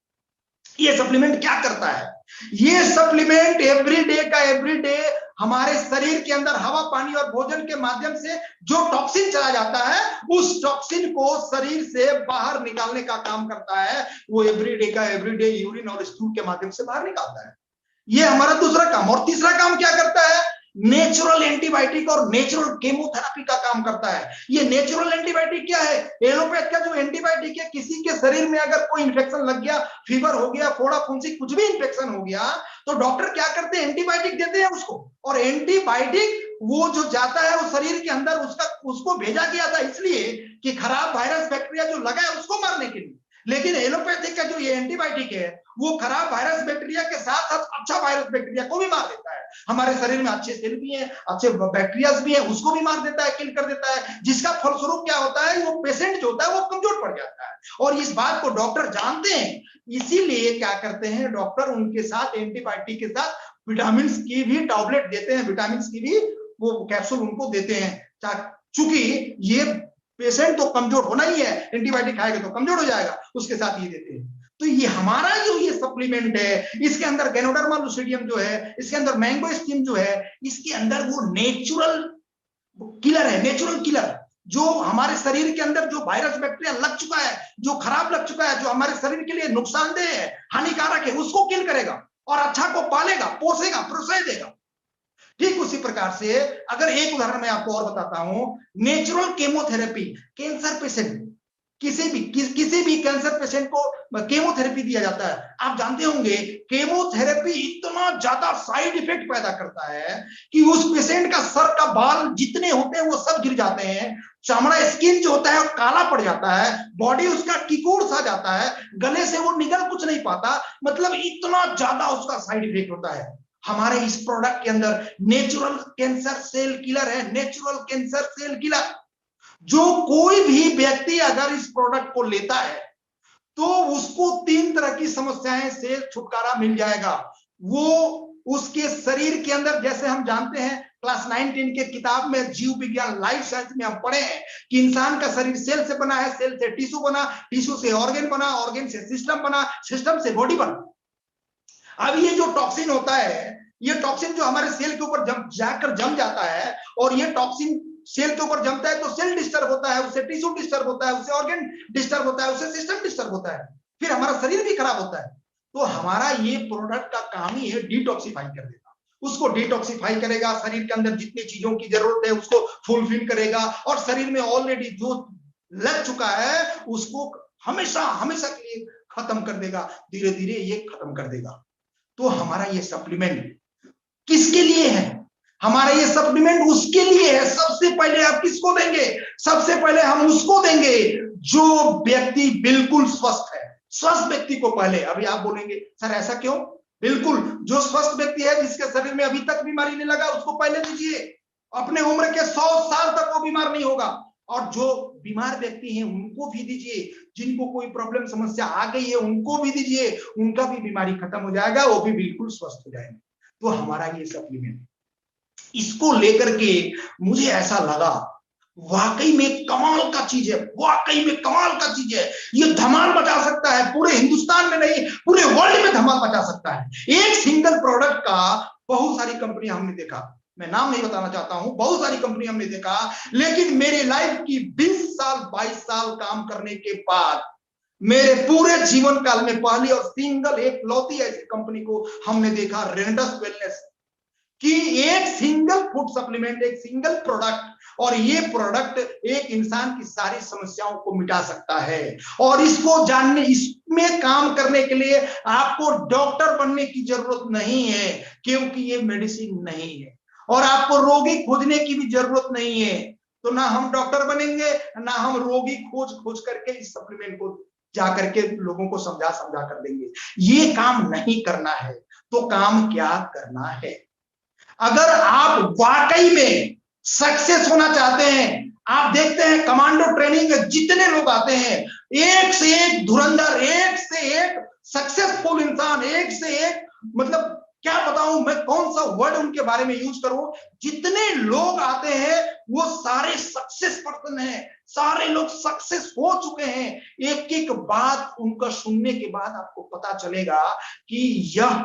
Speaker 2: ये सप्लीमेंट क्या करता है, ये सप्लीमेंट एवरीडे का एवरीडे हमारे शरीर के अंदर हवा, पानी और भोजन के माध्यम से जो टॉक्सिन चला जाता है उस टॉक्सिन को शरीर से बाहर निकालने का काम करता है। वो एवरीडे का एवरीडे यूरिन और स्टूल के माध्यम से बाहर निकालता है। ये हमारा दूसरा काम। और तीसरा काम क्या करता है, नेचुरल एंटीबायोटिक और नेचुरल केमोथेरेपी का काम करता है। ये नेचुरल एंटीबायोटिक क्या है, एलोपैथ का जो एंटीबायोटिक है, किसी के शरीर में अगर कोई इंफेक्शन लग गया, फीवर हो गया, फोड़ा फुंसी कुछ भी इंफेक्शन हो गया, तो डॉक्टर क्या करते हैं, एंटीबायोटिक देते हैं उसको। और एंटीबायोटिक वो जो जाता है वो शरीर के अंदर उसको भेजा गया था इसलिए कि खराब वायरस बैक्टीरिया जो लगा है उसको मारने के लिए। लेकिन एलोपैथिक का जो ये एंटीबायोटिक है वो खराब वायरस बैक्टीरिया के साथ साथ अच्छा वायरस बैक्टीरिया को भी मार देता है। हमारे शरीर में अच्छे सेल भी हैं, अच्छे बैक्टीरिया भी हैं, उसको भी मार देता है, किल कर देता है, जिसका फलस्वरूप क्या होता है, वो पेशेंट जो होता है वो कमजोर पड़ जाता है। और इस बात को डॉक्टर जानते हैं, इसीलिए क्या करते हैं डॉक्टर, उनके साथ एंटीबायोटिक के साथ विटामिन की भी टैबलेट देते हैं, विटामिन की भी वो कैप्सूल उनको देते हैं। चूंकि ये पेशेंट तो कमजोर होना ही है, एंटीबायोटिक खाएगा तो कमजोर हो जाएगा, उसके साथ ये देते हैं। तो ये हमारा जो ये सप्लीमेंट है, इसके अंदर गैनोडर्मा लुसिडियम जो है, इसके अंदर मैंगो स्टीम जो है, इसके अंदर वो नेचुरल किलर है, नेचुरल किलर, जो हमारे शरीर के अंदर जो वायरस बैक्टीरिया लग चुका है, जो खराब लग चुका है, जो हमारे शरीर के लिए नुकसानदेह है, हानिकारक है, उसको किल करेगा और अच्छा को पालेगा, पोसेगा, प्रोत्साह देगा। ठीक उसी प्रकार से अगर एक उदाहरण मैं आपको और बताता हूं, नेचुरल केमोथेरेपी, कैंसर पेशेंट, किसी भी कैंसर पेशेंट को केमोथेरेपी दिया जाता है। आप जानते होंगे केमोथेरेपी इतना ज्यादा साइड इफेक्ट पैदा करता है कि उस पेशेंट का सर का बाल जितने होते हैं वो सब गिर जाते हैं, चमड़ा स्किन जो होता है वो काला पड़ जाता है, बॉडी उसका कीकूड़ सा जाता है, गले से वो निकल कुछ नहीं पाता, मतलब इतना ज्यादा उसका साइड इफेक्ट होता है। हमारे इस प्रोडक्ट के अंदर नेचुरल कैंसर सेल किलर है, नेचुरल कैंसर सेल किलर, जो कोई भी व्यक्ति अगर इस प्रोडक्ट को लेता है तो उसको 3 तरह की समस्याएं से छुटकारा मिल जाएगा। वो उसके शरीर के अंदर, जैसे हम जानते हैं क्लास 9-10 के किताब में जीव विज्ञान लाइफ साइंस में हम पढ़े हैं कि इंसान का शरीर सेल से बना है, सेल से टिश्यू बना, टिश्यू से ऑर्गन बना, ऑर्गन से सिस्टम बना, सिस्टम से बॉडी बना। अब ये जो टॉक्सिन होता है, ये टॉक्सिन जो हमारे सेल के ऊपर जाकर जम जाता है, और ये टॉक्सिन सेल के ऊपर जमता है तो सेल डिस्टर्ब होता है, उससे टिश्यू डिस्टर्ब होता है, उससे ऑर्गन डिस्टर्ब होता है, उससे सिस्टम डिस्टर्ब होता है, फिर हमारा शरीर भी खराब होता है। तो हमारा ये प्रोडक्ट का काम ही है डिटॉक्सिफाई कर देगा, उसको डिटॉक्सिफाई करेगा, शरीर के अंदर जितनी चीजों की जरूरत है उसको फुलफिल करेगा, और शरीर में ऑलरेडी जो लग चुका है उसको हमेशा हमेशा के लिए खत्म कर देगा, धीरे धीरे ये खत्म कर देगा। तो हमारा ये सप्लीमेंट किसके लिए है, हमारा ये सप्लीमेंट उसके लिए है। सबसे पहले आप किसको देंगे, सबसे पहले हम उसको देंगे जो व्यक्ति बिल्कुल स्वस्थ है, स्वस्थ व्यक्ति को पहले। अभी आप बोलेंगे सर ऐसा क्यों, बिल्कुल जो स्वस्थ व्यक्ति है, जिसके शरीर में अभी तक बीमारी नहीं लगा, उसको पहले दीजिए। अपने उम्र के 100 साल तक वो बीमार नहीं होगा। और जो बीमार व्यक्ति हैं उनको भी दीजिए, जिनको कोई प्रॉब्लम समस्या आ गई है उनको भी दीजिए, उनका भी बीमारी खत्म हो जाएगा, वो भी बिल्कुल स्वस्थ हो जाएंगे। तो हमारा ये सप्लीमेंट, इसको लेकर के मुझे ऐसा लगा वाकई में कमाल का चीज है, वाकई में कमाल का चीज है। ये धमाल मचा सकता है, पूरे हिंदुस्तान में नहीं पूरे वर्ल्ड में धमाल मचा सकता है। एक सिंगल प्रोडक्ट का बहुत सारी कंपनी हमने देखा, मैं नाम नहीं बताना चाहता हूं, बहुत सारी कंपनी हमने देखा, लेकिन मेरे लाइफ की 20 साल 22 साल काम करने के बाद मेरे पूरे जीवन काल में पहली और सिंगल एक लौती ऐसी कंपनी को हमने देखा, रेनेडस वेलनेस, कि एक सिंगल फूड सप्लीमेंट, एक सिंगल प्रोडक्ट, और ये प्रोडक्ट एक इंसान की सारी समस्याओं को मिटा सकता है। और इसको जानने, इसमें काम करने के लिए आपको डॉक्टर बनने की जरूरत नहीं है, क्योंकि ये मेडिसिन नहीं है और आपको रोगी खोजने की भी जरूरत नहीं है। तो ना हम डॉक्टर बनेंगे, ना हम रोगी खोज खोज करके इस सप्लीमेंट को जाकर के लोगों को समझा समझा कर देंगे। ये काम नहीं करना है। तो काम क्या करना है? अगर आप वाकई में सक्सेस होना चाहते हैं, आप देखते हैं कमांडो ट्रेनिंग में जितने लोग आते हैं, एक से एक धुरंधर, एक से एक सक्सेसफुल इंसान, एक से एक, मतलब क्या बताऊं मैं कौन सा वर्ड उनके बारे में यूज करूं, जितने लोग आते हैं वो सारे सक्सेस पर्सन हैं, सारे लोग सक्सेस हो चुके हैं। एक एक बात उनका सुनने के बाद आपको पता चलेगा कि यह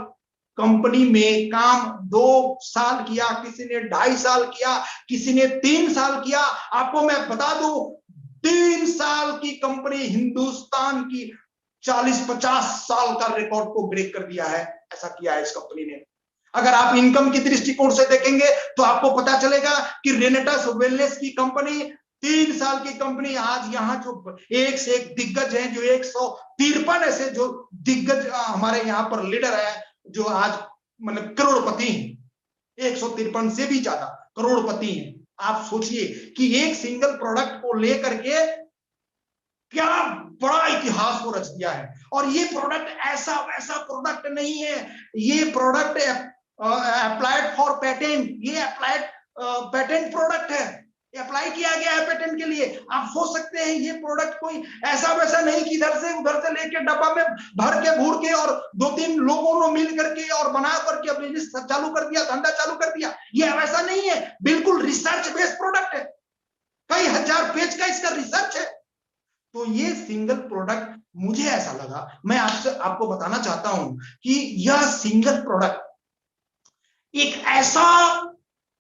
Speaker 2: कंपनी में काम 2 साल किया, किसी ने 2.5 साल किया, किसी ने 3 साल किया। आपको मैं बता दूं 3 साल की कंपनी हिंदुस्तान की 40-50 साल का रिकॉर्ड को ब्रेक कर दिया है। ऐसा किया है इस कंपनी ने। अगर आप इनकम की दृष्टिकोण से देखेंगे तो आपको पता चलेगा कि रेनेटस वेलनेस की कंपनी 3 साल की कंपनी आज यहाँ जो एक से एक दिग्गज हैं, जो 153 ऐसे जो दिग्गज हमारे यहाँ पर लीडर है जो आज मतलब करोड़पति हैं, 153 से भी ज्यादा करोड़पति हैं। आप सोचिए कि एक सिंगल प्रोडक्ट को लेकर के क्या बड़ा इतिहास को रच दिया है। और ये प्रोडक्ट ऐसा वैसा प्रोडक्ट नहीं है, ये प्रोडक्ट अप्लाइड फॉर पेटेंट, ये अप्लाइड पेटेंट प्रोडक्ट है, अप्लाई किया गया है पेटेंट के लिए। आप सोच सकते हैं ये प्रोडक्ट कोई ऐसा वैसा नहीं कि इधर से उधर से लेके डब्बा में भर के भूर के और 2-3 लोगों ने मिल करके और बना करके बिजनेस चालू कर दिया, धंधा चालू कर दिया। ये वैसा नहीं है, बिल्कुल रिसर्च बेस्ड प्रोडक्ट है, कई हजार पेज का इसका रिसर्च है। तो ये सिंगल प्रोडक्ट मुझे ऐसा लगा, मैं आपको बताना चाहता हूं कि यह सिंगल प्रोडक्ट एक ऐसा,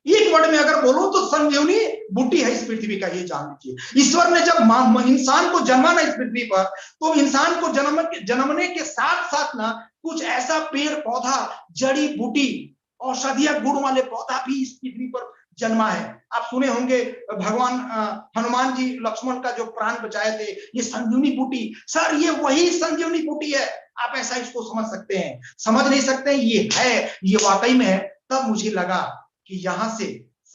Speaker 2: एक वर्ड में अगर बोलो तो संजीवनी बूटी है इस पृथ्वी का, ये जान लीजिए। ईश्वर ने जब इंसान को जन्मा ना इस पृथ्वी पर, तो इंसान को जन्मने के साथ साथ ना कुछ ऐसा पेड़ पौधा, जड़ी बूटी, औषधीय गुण वाले पौधा भी इस पृथ्वी पर जन्मा है। आप सुने होंगे भगवान हनुमान जी लक्ष्मण का जो प्राण बचाए थे, ये संजीवनी बूटी। सर ये वही संजीवनी बूटी है, आप ऐसा इसको समझ सकते हैं, समझ नहीं सकते हैं, ये है, ये वाकई में है। तब मुझे लगा कि यहां से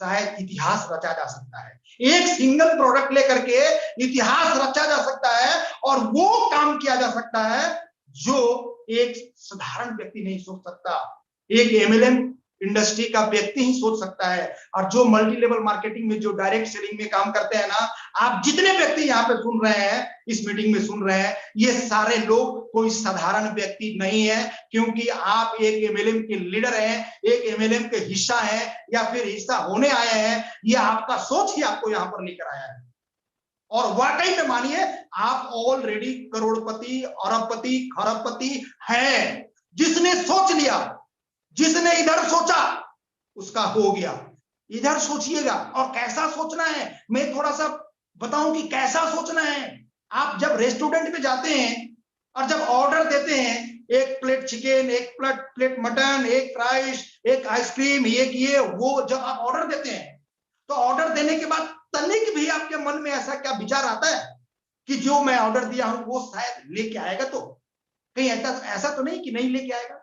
Speaker 2: शायद इतिहास रचा जा सकता है, एक सिंगल प्रोडक्ट लेकर के इतिहास रचा जा सकता है, और वो काम किया जा सकता है जो एक साधारण व्यक्ति नहीं सोच सकता, एक एमएलएम इंडस्ट्री का व्यक्ति ही सोच सकता है। और जो मल्टी लेवल मार्केटिंग में, जो डायरेक्ट सेलिंग में काम करते हैं ना, आप जितने व्यक्ति यहाँ पे सुन रहे हैं, इस मीटिंग में सुन रहे हैं, ये सारे लोग कोई साधारण व्यक्ति नहीं है, क्योंकि आप एक एमएलएम के लीडर हैं, एक एमएलएम के हिस्सा हैं, या फिर हिस्सा होने आए हैं। ये आपका सोच ही आपको यहाँ पर लेकर आया है। और वाकई में मानिए आप ऑलरेडी करोड़पति, अरबपति, खरबपति हैं। जिसने सोच लिया, जिसने इधर सोचा उसका हो गया। इधर सोचिएगा, और कैसा सोचना है मैं थोड़ा सा बताऊं कि कैसा सोचना है। आप जब रेस्टोरेंट में जाते हैं और जब ऑर्डर देते हैं, 1 plate chicken, 1 plate mutton, 1 rice, 1 ice cream, एक ये वो, जब आप ऑर्डर देते हैं तो ऑर्डर देने के बाद तनिक भी आपके मन में ऐसा क्या विचार आता है कि जो मैं ऑर्डर दिया हूं वो शायद लेके आएगा? तो कहीं ऐसा तो नहीं कि नहीं लेके आएगा,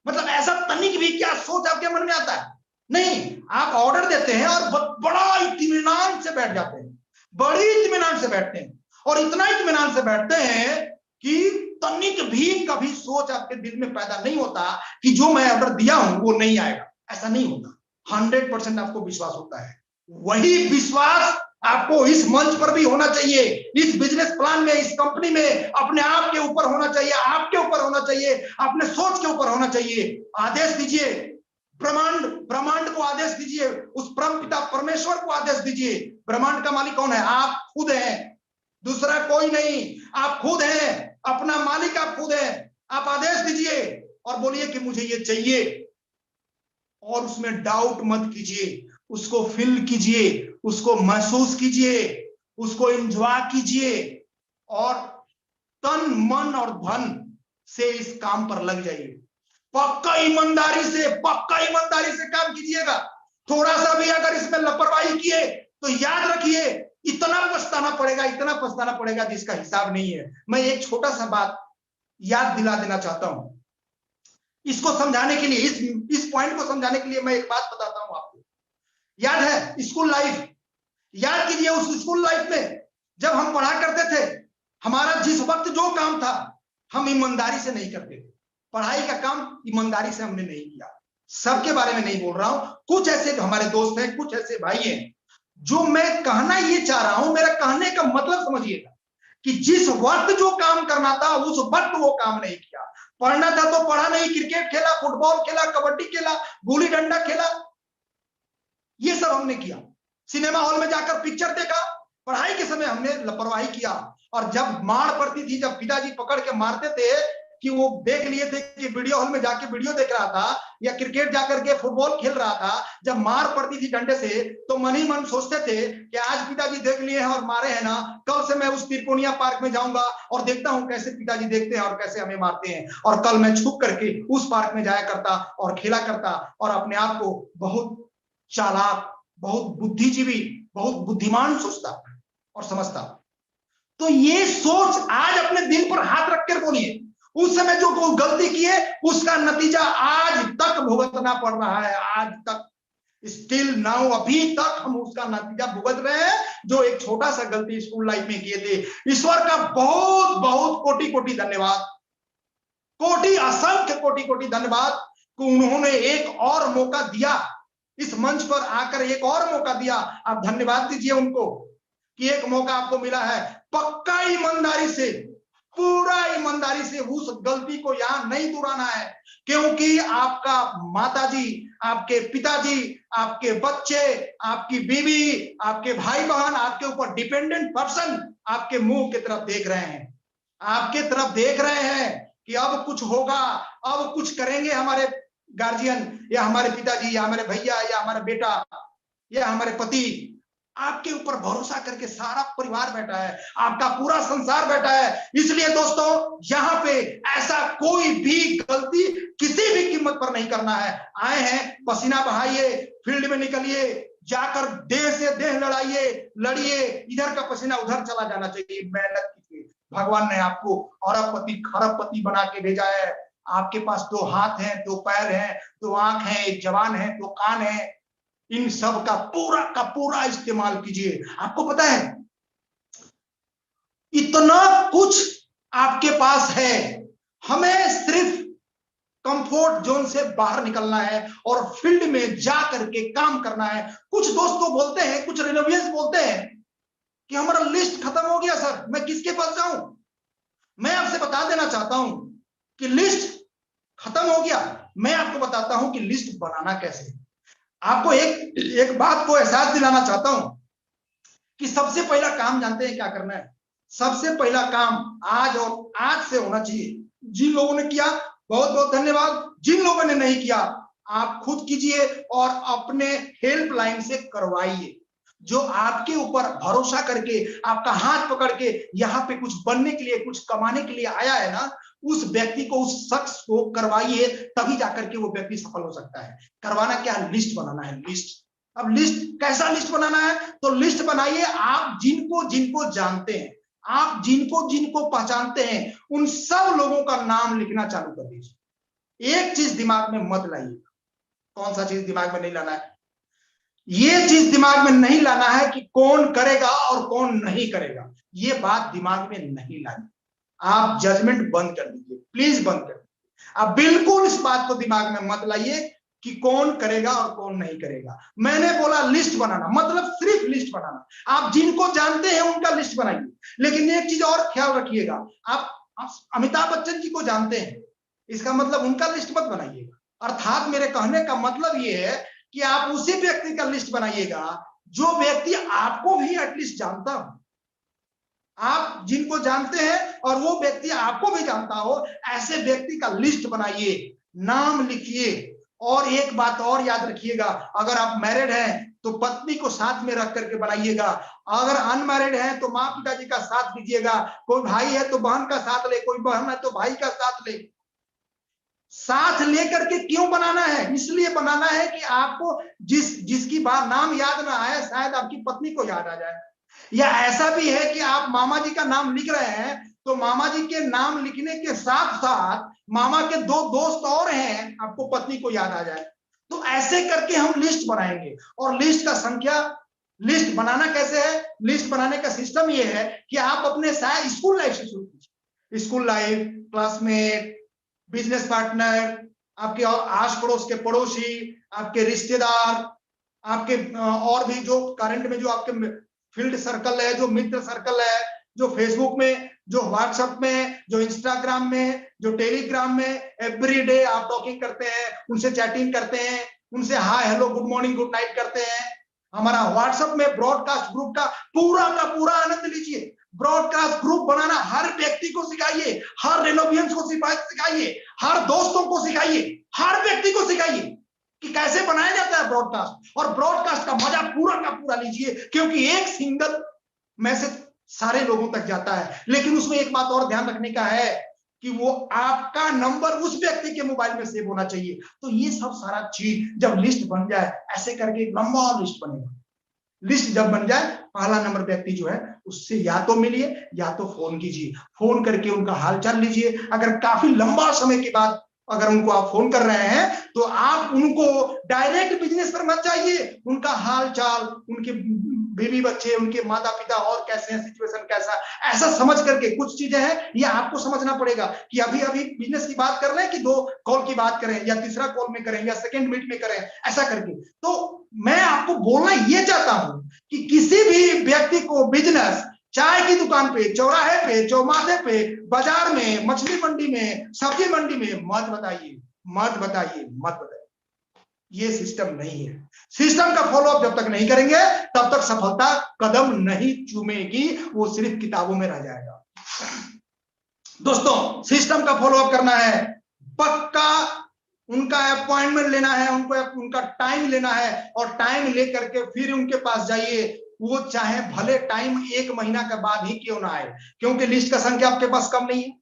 Speaker 2: मतलब ऐसा तनिक भी क्या सोच आपके मन में आता है? नहीं, आप ऑर्डर देते हैं और बड़ा इत्मीनान से बैठ जाते हैं, बड़ी इत्मीनान से बैठते हैं, और इतना इत्मीनान से बैठते हैं कि तनिक भी कभी सोच आपके दिल में पैदा नहीं होता कि जो मैं ऑर्डर दिया हूं वो नहीं आएगा। ऐसा नहीं होता, 100% आपको विश्वास होता है। वही विश्वास आपको इस मंच पर भी होना चाहिए, इस बिजनेस प्लान में, इस कंपनी में अपने आप के ऊपर होना चाहिए, आपके ऊपर होना चाहिए, अपने सोच के ऊपर होना चाहिए। आदेश दीजिए ब्रह्मांड को, आदेश दीजिए उस परम पिता परमेश्वर को, आदेश दीजिए। ब्रह्मांड का मालिक कौन है? आप खुद हैं, दूसरा कोई नहीं, आप खुद हैं, अपना मालिक आप खुद हैं। आप आदेश दीजिए और बोलिए कि मुझे ये चाहिए, और उसमें डाउट मत कीजिए, उसको फील कीजिए, उसको महसूस कीजिए, उसको एंजॉय कीजिए, और तन मन और धन से इस काम पर लग जाइए। पक्का ईमानदारी से काम कीजिएगा। थोड़ा सा भी अगर इसमें लापरवाही किए तो याद रखिए इतना पछताना पड़ेगा जिसका हिसाब नहीं है। मैं एक छोटा सा बात याद दिला देना चाहता हूं। इसको समझाने के लिए, इस पॉइंट को समझाने के लिए मैं एक बात बताता हूं आपको। याद है स्कूल लाइफ, याद कीजिए उस स्कूल लाइफ में जब हम पढ़ा करते थे, हमारा जिस वक्त जो काम था हम ईमानदारी से नहीं करते थे। पढ़ाई का काम ईमानदारी से हमने नहीं किया। सबके बारे में नहीं बोल रहा हूं, कुछ ऐसे हमारे दोस्त हैं, कुछ ऐसे भाई हैं। जो मैं कहना ये चाह रहा हूं, मेरा कहने का मतलब समझिएगा कि जिस वक्त जो काम करना था उस वक्त वो काम नहीं किया। पढ़ना था तो पढ़ा नहीं, क्रिकेट खेला, फुटबॉल खेला, कबड्डी खेला, गुल्ली डंडा खेला, ये सब हमने किया। सिनेमा हॉल में जाकर पिक्चर देखा, पढ़ाई के समय हमने लापरवाही किया। और जब मार पड़ती थी, जब पिताजी पकड़ के मारते थे कि वो देख लिए थे कि वीडियो हॉल में जाके वीडियो देख रहा था या क्रिकेट जाकर के फुटबॉल खेल रहा था, जब मार पड़ती थी डंडे से तो मन ही मन सोचते थे कि आज पिताजी देख लिए हैं और मारे हैं ना, कल से मैं उस तिरकोनिया पार्क में जाऊंगा और देखता हूं कैसे पिताजी देखते हैं और कैसे हमें मारते हैं, और कल मैं छुप करके उस पार्क में जाया करता और खेला करता और अपने आप को बहुत चालाक, बहुत बुद्धिजीवी, बहुत बुद्धिमान सोचता और समझता। तो ये सोच आज अपने दिल पर हाथ रखकर बोलिए, उस समय जो गलती की है उसका नतीजा आज तक भुगतना पड़ रहा है। आज तक स्टिल नाउ, अभी तक हम उसका नतीजा भुगत रहे हैं, जो एक छोटा सा गलती स्कूल लाइफ में किए थे। ईश्वर का बहुत बहुत कोटि कोटि धन्यवाद, कोटि असंख्य कोटि कोटि धन्यवाद कि उन्होंने एक और मौका दिया, इस मंच पर आकर एक और मौका दिया। आप धन्यवाद दीजिए उनको कि एक मौका आपको मिला है। पक्का ईमानदारी से, पूरा ईमानदारी से उस गलती को यहां नहीं दोहराना है, क्योंकि आपका माताजी, आपके पिताजी, आपके बच्चे, आपकी बीवी, आपके भाई बहन, आपके ऊपर डिपेंडेंट पर्सन आपके मुंह की तरफ देख रहे हैं, आपके तरफ देख रहे हैं कि अब कुछ होगा, अब कुछ करेंगे हमारे गार्जियन या हमारे पिताजी या हमारे भैया या हमारा बेटा या हमारे पति। आपके ऊपर भरोसा करके सारा परिवार बैठा है, आपका पूरा संसार बैठा है। इसलिए दोस्तों, यहाँ पे ऐसा कोई भी गलती किसी भी कीमत पर नहीं करना है। आए हैं, पसीना बहाइए, फील्ड में निकलिए, जाकर देह से देह लड़ाइए, लड़िए, इधर का पसीना उधर चला जाना चाहिए, मेहनत कीजिए। भगवान ने आपको अरबपति खरबपति बना के भेजा है। आपके पास 2 हाथ हैं, 2 पैर हैं, 2 आंख हैं, 1 जबान है, 2 कान है। इन सब का पूरा इस्तेमाल कीजिए। आपको पता है इतना कुछ आपके पास है, हमें सिर्फ कंफर्ट जोन से बाहर निकलना है और फील्ड में जा करके काम करना है। कुछ दोस्त तो बोलते हैं, कुछ रिलेवियंस बोलते हैं कि हमारा लिस्ट खत्म हो गया सर, मैं किसके पास जाऊं। मैं आपसे बता देना चाहता हूं कि लिस्ट खत्म हो गया। मैं आपको बताता हूं कि लिस्ट बनाना कैसे। आपको एक बात को एहसास दिलाना चाहता हूं कि सबसे पहला काम जानते हैं क्या करना है? सबसे पहला काम आज और आज से होना चाहिए। जिन लोगों ने किया बहुत बहुत धन्यवाद, जिन लोगों ने नहीं किया आप खुद कीजिए और अपने हेल्पलाइन से करवाइए। जो आपके ऊपर भरोसा करके, आपका हाथ पकड़ के यहाँ पे कुछ बनने के लिए, कुछ कमाने के लिए आया है ना, उस व्यक्ति को, उस शख्स को करवाइए, तभी जाकर के वो व्यक्ति सफल हो सकता है। करवाना क्या है? लिस्ट बनाना है, लिस्ट। अब लिस्ट कैसा लिस्ट बनाना है? तो लिस्ट बनाइए आप जिनको जिनको जानते हैं, आप जिनको जिनको पहचानते हैं, उन सब लोगों का नाम लिखना चालू कर दीजिए। एक चीज दिमाग में मत लाइए। कौन सा चीज दिमाग में नहीं लाना है? ये चीज दिमाग में नहीं लाना है कि कौन करेगा और कौन नहीं करेगा। ये बात दिमाग में नहीं लानी। आप जजमेंट बंद कर दीजिए, प्लीज बंद कर दीजिए। आप बिल्कुल इस बात को दिमाग में मत लाइए कि कौन करेगा और कौन नहीं करेगा। मैंने बोला लिस्ट बनाना, मतलब सिर्फ लिस्ट बनाना। आप जिनको जानते हैं उनका लिस्ट बनाइए। लेकिन एक चीज और ख्याल रखिएगा, आप अमिताभ बच्चन जी को जानते हैं, इसका मतलब उनका लिस्ट मत बनाइएगा। अर्थात मेरे कहने का मतलब ये है कि आप उसी व्यक्ति का लिस्ट बनाइएगा जो व्यक्ति आपको भी एटलीस्ट जानता हो। आप जिनको जानते हैं और वो व्यक्ति आपको भी जानता हो, ऐसे व्यक्ति का लिस्ट बनाइए, नाम लिखिए। और एक बात और याद रखिएगा, अगर आप मैरिड हैं तो पत्नी को साथ में रख करके बनाइएगा। अगर अनमैरिड हैं तो माँ पिताजी का साथ दीजिएगा। कोई भाई है तो बहन का साथ ले, कोई बहन है तो भाई का साथ ले। साथ लेकर के क्यों बनाना है? इसलिए बनाना है कि आपको जिसकी बात नाम याद ना आए, शायद आपकी पत्नी को याद आ जाए। या ऐसा भी है कि आप मामा जी का नाम लिख रहे हैं तो मामा जी के नाम लिखने के साथ साथ मामा के 2 दोस्त और हैं, आपको पत्नी को याद आ जाए। तो ऐसे करके हम लिस्ट बनाएंगे। और लिस्ट का संख्या, लिस्ट बनाना कैसे है, लिस्ट बनाने का सिस्टम ये है कि आप अपने शायद स्कूल लाइफ से शुरू कीजिए। School life, classmate, business partner, आपके आस पड़ोस के पड़ोसी, आपके रिश्तेदार, आपके और भी जो करंट में जो आपके फील्ड सर्कल है, जो मित्र सर्कल है, जो फेसबुक में, जो व्हाट्सएप में, जो इंस्टाग्राम में, जो टेलीग्राम में एवरी डे आप टॉकिंग करते हैं, उनसे चैटिंग करते हैं, उनसे hi hello good morning good night करते हैं। हमारा व्हाट्सएप में ब्रॉडकास्ट ग्रुप का पूरा आनंद लीजिए। ब्रॉडकास्ट ग्रुप बनाना हर व्यक्ति को सिखाइए, हर रेनोवियंस को सिखाइए, हर दोस्तों को सिखाइए, हर व्यक्ति को सिखाइए कि कैसे बनाया जाता है ब्रॉडकास्ट। और ब्रॉडकास्ट का मजा पूरा का पूरा लीजिए, क्योंकि एक सिंगल मैसेज सारे लोगों तक जाता है। लेकिन उसमें एक बात और ध्यान रखने का है कि वो आपका नंबर उस व्यक्ति के मोबाइल में सेव होना चाहिए। तो ये सब सारा चीज जब लिस्ट बन जाए, ऐसे करके एक लंबा लिस्ट बनेगा। लिस्ट जब बन जाए, पहला नंबर व्यक्ति जो है उससे या तो मिलिए या तो फोन कीजिए। फोन करके उनका हालचाल लीजिए। अगर काफी लंबा समय के बाद अगर उनको आप फोन कर रहे हैं तो आप उनको डायरेक्ट बिजनेस पर मत जाइए। उनका हालचाल, उनके बीवी बच्चे, उनके माता पिता और कैसे हैं, सिचुएशन कैसा, ऐसा समझ करके कुछ चीजें हैं ये आपको समझना पड़ेगा कि अभी अभी बिजनेस की बात कर रहे हैं कि 2 कॉल की बात करें या तीसरा कॉल में करें या सेकंड मीट में करें, ऐसा करके। तो मैं आपको बोलना ये चाहता हूं कि किसी भी व्यक्ति को बिजनेस, चाय की दुकान पे, चौराहे पे, चौमाथे पे, बाजार में, मछली मंडी में, सब्जी मंडी में मत बताइए, मत बताइए, मत बताइए। ये सिस्टम नहीं है। सिस्टम का फॉलोअप जब तक नहीं करेंगे तब तक सफलता कदम नहीं चूमेगी, वो सिर्फ किताबों में रह जाएगा। दोस्तों, सिस्टम का फॉलोअप करना है, पक्का उनका अपॉइंटमेंट लेना है, उनका टाइम लेना है, और टाइम लेकर के फिर उनके पास जाइए। वो चाहे भले टाइम 1 महीना के बाद ही क्यों ना आए, क्योंकि लिस्ट का संख्या आपके पास कम नहीं है।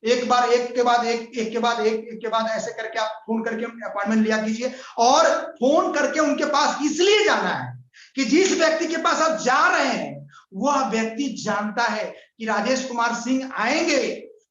Speaker 2: एक बार एक के बाद एक ऐसे करके आप फोन करके अपॉइंटमेंट लिया कीजिए। और फोन करके उनके पास इसलिए जाना है कि जिस व्यक्ति के पास आप जा रहे हैं वह व्यक्ति जानता है कि राजेश कुमार सिंह आएंगे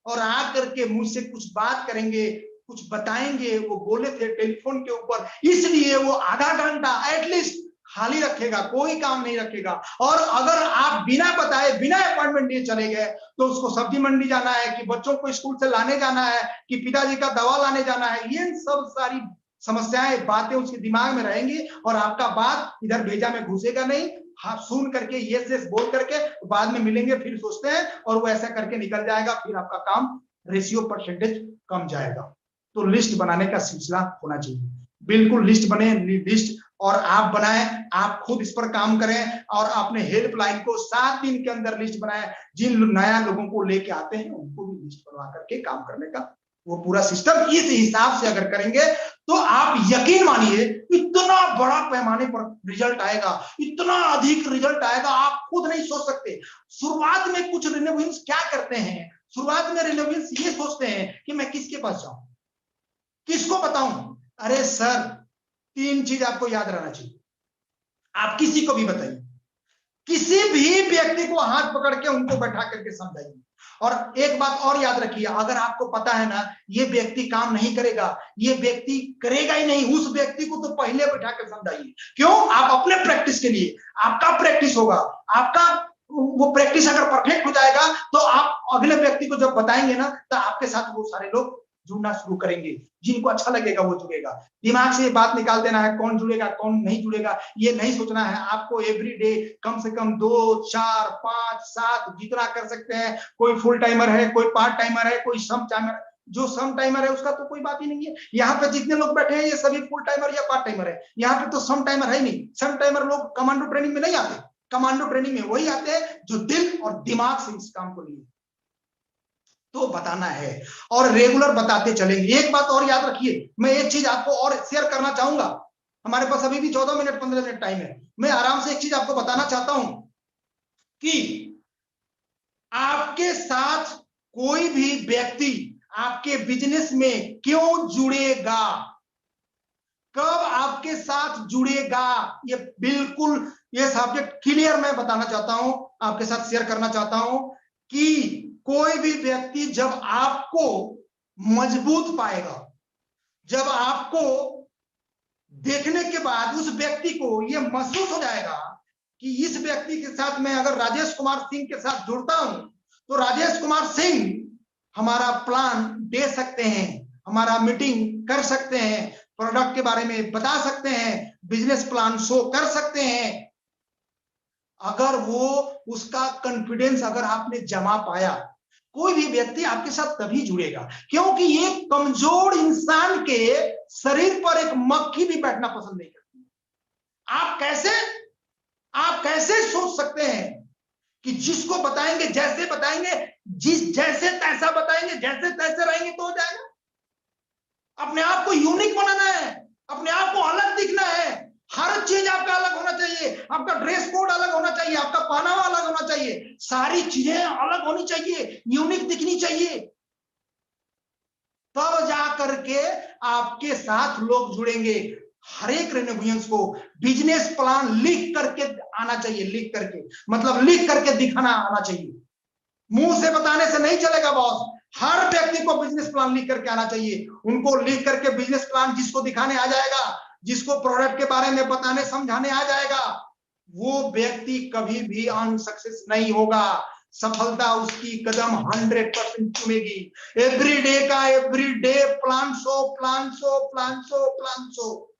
Speaker 2: और आकर के मुझसे कुछ बात करेंगे, कुछ बताएंगे। वो बोले थे टेलीफोन के ऊपर, इसलिए वो आधा घंटा एटलीस्ट खाली रखेगा, कोई काम नहीं रखेगा। और अगर आप बिना बताए, बिना अपॉइंटमेंट लिए चले गए तो उसको सब्जी मंडी जाना है, कि बच्चों को स्कूल से लाने जाना है, कि पिताजी का दवा लाने जाना है, ये सब सारी समस्याएं, बातें उसके दिमाग में रहेंगी और आपका बात इधर भेजा में घुसेगा नहीं। हाँ, सुन करके यस यस बोल करके बाद में मिलेंगे फिर सोचते हैं, और वो ऐसा करके निकल जाएगा। फिर आपका काम रेशियो परसेंटेज कम जाएगा। तो लिस्ट बनाने का सिलसिला होना चाहिए, बिल्कुल लिस्ट बने, लिस्ट और आप बनाएं, आप खुद इस पर काम करें और अपने हेल्पलाइन को 7 दिन के अंदर लिस्ट बनाएं। जिन नया लोगों को लेके आते हैं उनको भी लिस्ट बनवा करके काम करने का वो पूरा सिस्टम इस हिसाब से अगर करेंगे तो आप यकीन मानिए इतना बड़ा पैमाने पर रिजल्ट आएगा, इतना अधिक रिजल्ट आएगा, आप खुद नहीं सोच सकते। शुरुआत में कुछ रिनोवेशंस क्या करते हैं, शुरुआत में रिनोवेशंस ये सोचते हैं कि मैं किसके पास जाऊं, किसको बताऊं। अरे सर, 3 चीज आपको याद रहना चाहिए। आप किसी को भी बताइए, किसी भी व्यक्ति को हाथ पकड़ के उनको बैठा करके समझाइए। और एक बात और याद रखिए, अगर आपको पता है ना ये व्यक्ति काम नहीं करेगा, ये व्यक्ति करेगा ही नहीं, उस व्यक्ति को तो पहले बैठा कर समझाइए। क्यों? आप अपने प्रैक्टिस के लिए, आपका प्रैक्टिस होगा, आपका वो प्रैक्टिस अगर परफेक्ट हो जाएगा तो आप अगले व्यक्ति को जब बताएंगे ना तो आपके साथ वो सारे लोग जुड़ना शुरू करेंगे। जिनको अच्छा लगेगा वो जुड़ेगा। दिमाग से ये बात निकाल देना है कौन जुड़ेगा कौन नहीं जुड़ेगा, ये नहीं सोचना है। आपको एवरी डे कम से कम 2, 4, 5, 7 जितना कर सकते हैं। कोई फुल टाइमर है, कोई पार्ट टाइमर है, कोई सम टाइमर। जो सम टाइमर है उसका तो कोई बात ही नहीं है। यहाँ पे जितने लोग बैठे हैं ये सभी फुल टाइमर या पार्ट टाइमर है। यहाँ पे तो सम टाइमर है ही नहीं। सम टाइमर लोग कमांडो ट्रेनिंग में नहीं आते। कमांडो ट्रेनिंग में वही आते हैं जो दिल और दिमाग से इस काम को लिए। तो बताना है और रेगुलर बताते चलेंगे। एक बात और याद रखिए, मैं एक चीज आपको और शेयर करना चाहूंगा। हमारे पास अभी भी 14 मिनट 15 मिनट टाइम है। मैं आराम से एक चीज आपको बताना चाहता हूं कि आपके साथ कोई भी व्यक्ति आपके बिजनेस में क्यों जुड़ेगा, कब आपके साथ जुड़ेगा, ये बिल्कुल ये सब्जेक्ट क्लियर मैं बताना चाहता हूं, आपके साथ शेयर करना चाहता हूं कि कोई भी व्यक्ति जब आपको मजबूत पाएगा, जब आपको देखने के बाद उस व्यक्ति को यह महसूस हो जाएगा कि इस व्यक्ति के साथ मैं अगर राजेश कुमार सिंह के साथ जुड़ता हूं तो राजेश कुमार सिंह हमारा प्लान दे सकते हैं, हमारा मीटिंग कर सकते हैं, प्रोडक्ट के बारे में बता सकते हैं, बिजनेस प्लान शो कर सकते हैं। अगर वो उसका कॉन्फिडेंस अगर आपने जमा पाया, कोई भी व्यक्ति आपके साथ तभी जुड़ेगा, क्योंकि एक कमजोर इंसान के शरीर पर एक मक्खी भी बैठना पसंद नहीं करती। आप कैसे सोच सकते हैं कि जिसको बताएंगे, जैसे बताएंगे, जैसे तैसा बताएंगे, जैसे तैसे रहेंगे तो हो जाएगा। अपने आप को यूनिक बनाना है, अपने आप को अलग दिखना है, हर चीज आपका अलग होना चाहिए, आपका ड्रेस कोड अलग होना चाहिए, आपका पहनावा अलग होना चाहिए, सारी चीजें अलग होनी चाहिए, यूनिक दिखनी चाहिए। तब जा करके आपके साथ लोग जुड़ेंगे। हर एक रेनोवेशंस को बिजनेस प्लान लिख करके आना चाहिए, लिख करके मतलब लिख करके दिखाना आना चाहिए। मुंह से बताने से नहीं चलेगा बॉस, हर व्यक्ति को बिजनेस प्लान लिख करके आना चाहिए। उनको लिख करके बिजनेस प्लान जिसको दिखाने आ जाएगा, जिसको प्रोडक्ट के बारे में बताने समझाने आ जाएगा, वो व्यक्ति कभी भी अनसक्सेस नहीं होगा। सफलता उसकी कदम 100% चुमेगी। एवरीडे का everyday plan show, plan show, plan show, plan show.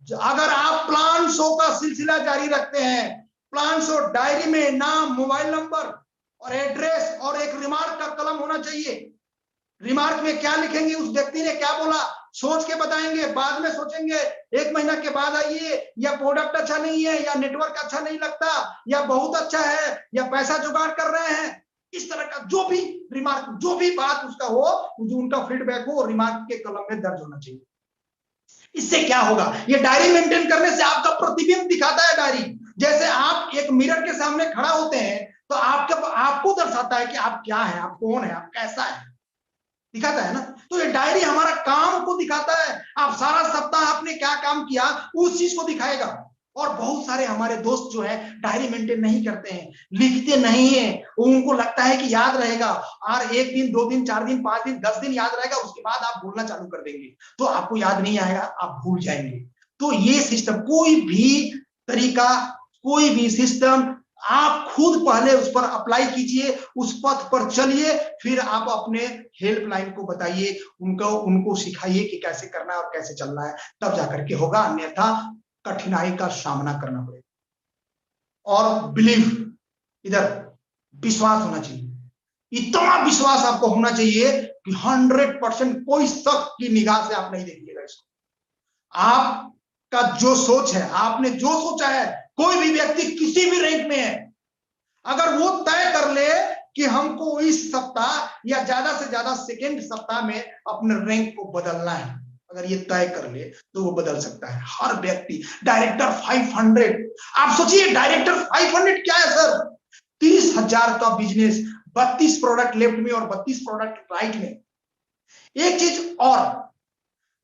Speaker 2: अगर आप प्लान शो का सिलसिला जारी रखते हैं, प्लान शो डायरी में नाम, मोबाइल नंबर और एड्रेस और एक रिमार्क का कलम होना चाहिए। रिमार्क में क्या लिखेंगे, उस व्यक्ति ने क्या बोला, सोच के बताएंगे, बाद में सोचेंगे, एक महीना के बाद आइए, या प्रोडक्ट अच्छा नहीं है, या नेटवर्क अच्छा नहीं लगता, या बहुत अच्छा है, या पैसा जुगाड़ कर रहे हैं। इस तरह का जो भी रिमार्क, जो भी बात उसका हो, जो उनका फीडबैक हो, रिमार्क के कलम में दर्ज होना चाहिए। इससे क्या होगा, ये डायरी मेंटेन करने से आपका प्रतिबिंब दिखाता है। डायरी जैसे आप एक मिरर के सामने खड़ा होते हैं तो आपको दर्शाता है कि आप क्या है, आप कौन है, आप कैसा है, दिखाता है ना। तो ये डायरी हमारा काम को दिखाता है। आप सारा सप्ताह आपने क्या काम किया उस चीज को दिखाएगा। और बहुत सारे हमारे दोस्त जो है डायरी मेंटेन नहीं करते हैं, लिखते नहीं है, उनको लगता है कि याद रहेगा, और एक दिन, 2 दिन, 4 दिन, 5 दिन, 10 दिन याद रहेगा, उसके बाद आप भूलना चालू कर देंगे, तो आपको याद नहीं आएगा, आप भूल जाएंगे। तो ये सिस्टम, कोई भी तरीका, कोई भी सिस्टम आप खुद पहले उस पर अप्लाई कीजिए, उस पथ पर चलिए, फिर आप अपने हेल्पलाइन को बताइए, उनको सिखाइए कि कैसे करना है और कैसे चलना है, तब जाकर के होगा, अन्यथा कठिनाई का सामना करना पड़ेगा। और बिलीव, इधर विश्वास होना चाहिए, इतना विश्वास आपको होना चाहिए कि 100% कोई शक की निगाह से आप नहीं देखिएगा इसको। आपका जो सोच है, आपने जो सोचा है, कोई भी व्यक्ति किसी भी रैंक में है, अगर वो तय कर ले कि हमको इस सप्ताह या ज्यादा से ज्यादा सेकेंड सप्ताह में अपने रैंक को बदलना है, अगर ये तय कर ले तो वो बदल सकता है। हर व्यक्ति डायरेक्टर 500, आप सोचिए डायरेक्टर 500 क्या है सर, 30,000 का बिजनेस, 32 प्रोडक्ट लेफ्ट में और 32 प्रोडक्ट राइट में। एक चीज और,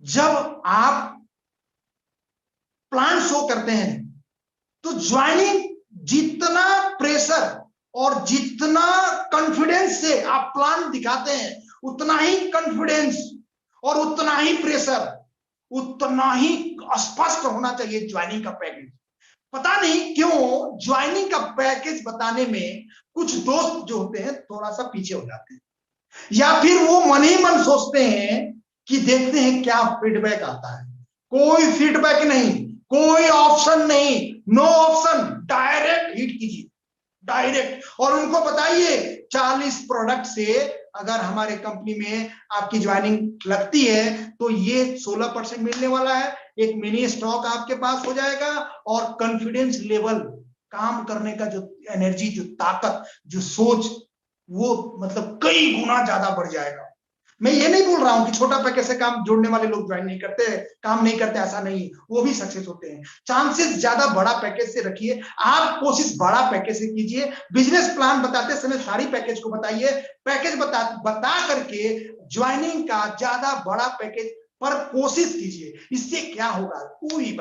Speaker 2: जब आप प्लान शो करते हैं तो ज्वाइनिंग, जितना प्रेशर और जितना कॉन्फिडेंस से आप प्लान दिखाते हैं, उतना ही कॉन्फिडेंस और उतना ही प्रेशर, उतना ही स्पष्ट होना चाहिए ज्वाइनिंग का पैकेज। पता नहीं क्यों ज्वाइनिंग का पैकेज बताने में कुछ दोस्त जो होते हैं थोड़ा सा पीछे हो जाते हैं, या फिर वो मन ही मन सोचते हैं कि देखते हैं क्या फीडबैक आता है। कोई फीडबैक नहीं, कोई ऑप्शन नहीं, नो ऑप्शन, डायरेक्ट हिट कीजिए, डायरेक्ट। और उनको बताइए 40 प्रोडक्ट से अगर हमारे कंपनी में आपकी ज्वाइनिंग लगती है तो ये 16% मिलने वाला है, एक मिनी स्टॉक आपके पास हो जाएगा, और कॉन्फिडेंस लेवल, काम करने का जो एनर्जी, जो ताकत, जो सोच, वो मतलब कई गुना ज्यादा बढ़ जाएगा। मैं ये नहीं बोल रहा हूं कि छोटा पैकेज से काम जोड़ने वाले लोग ज्वाइन नहीं करते, काम नहीं करते, ऐसा नहीं, वो भी सक्सेस होते हैं। चांसेस ज्यादा बड़ा पैकेज से रखिए, आप कोशिश बड़ा पैकेज से कीजिए। बिजनेस प्लान बताते समय सारी पैकेज को बताइए, पैकेज बता करके ज्वाइनिंग का ज्यादा बड़ा पैकेज पर कोशिश कीजिए। इससे क्या होगा, कोई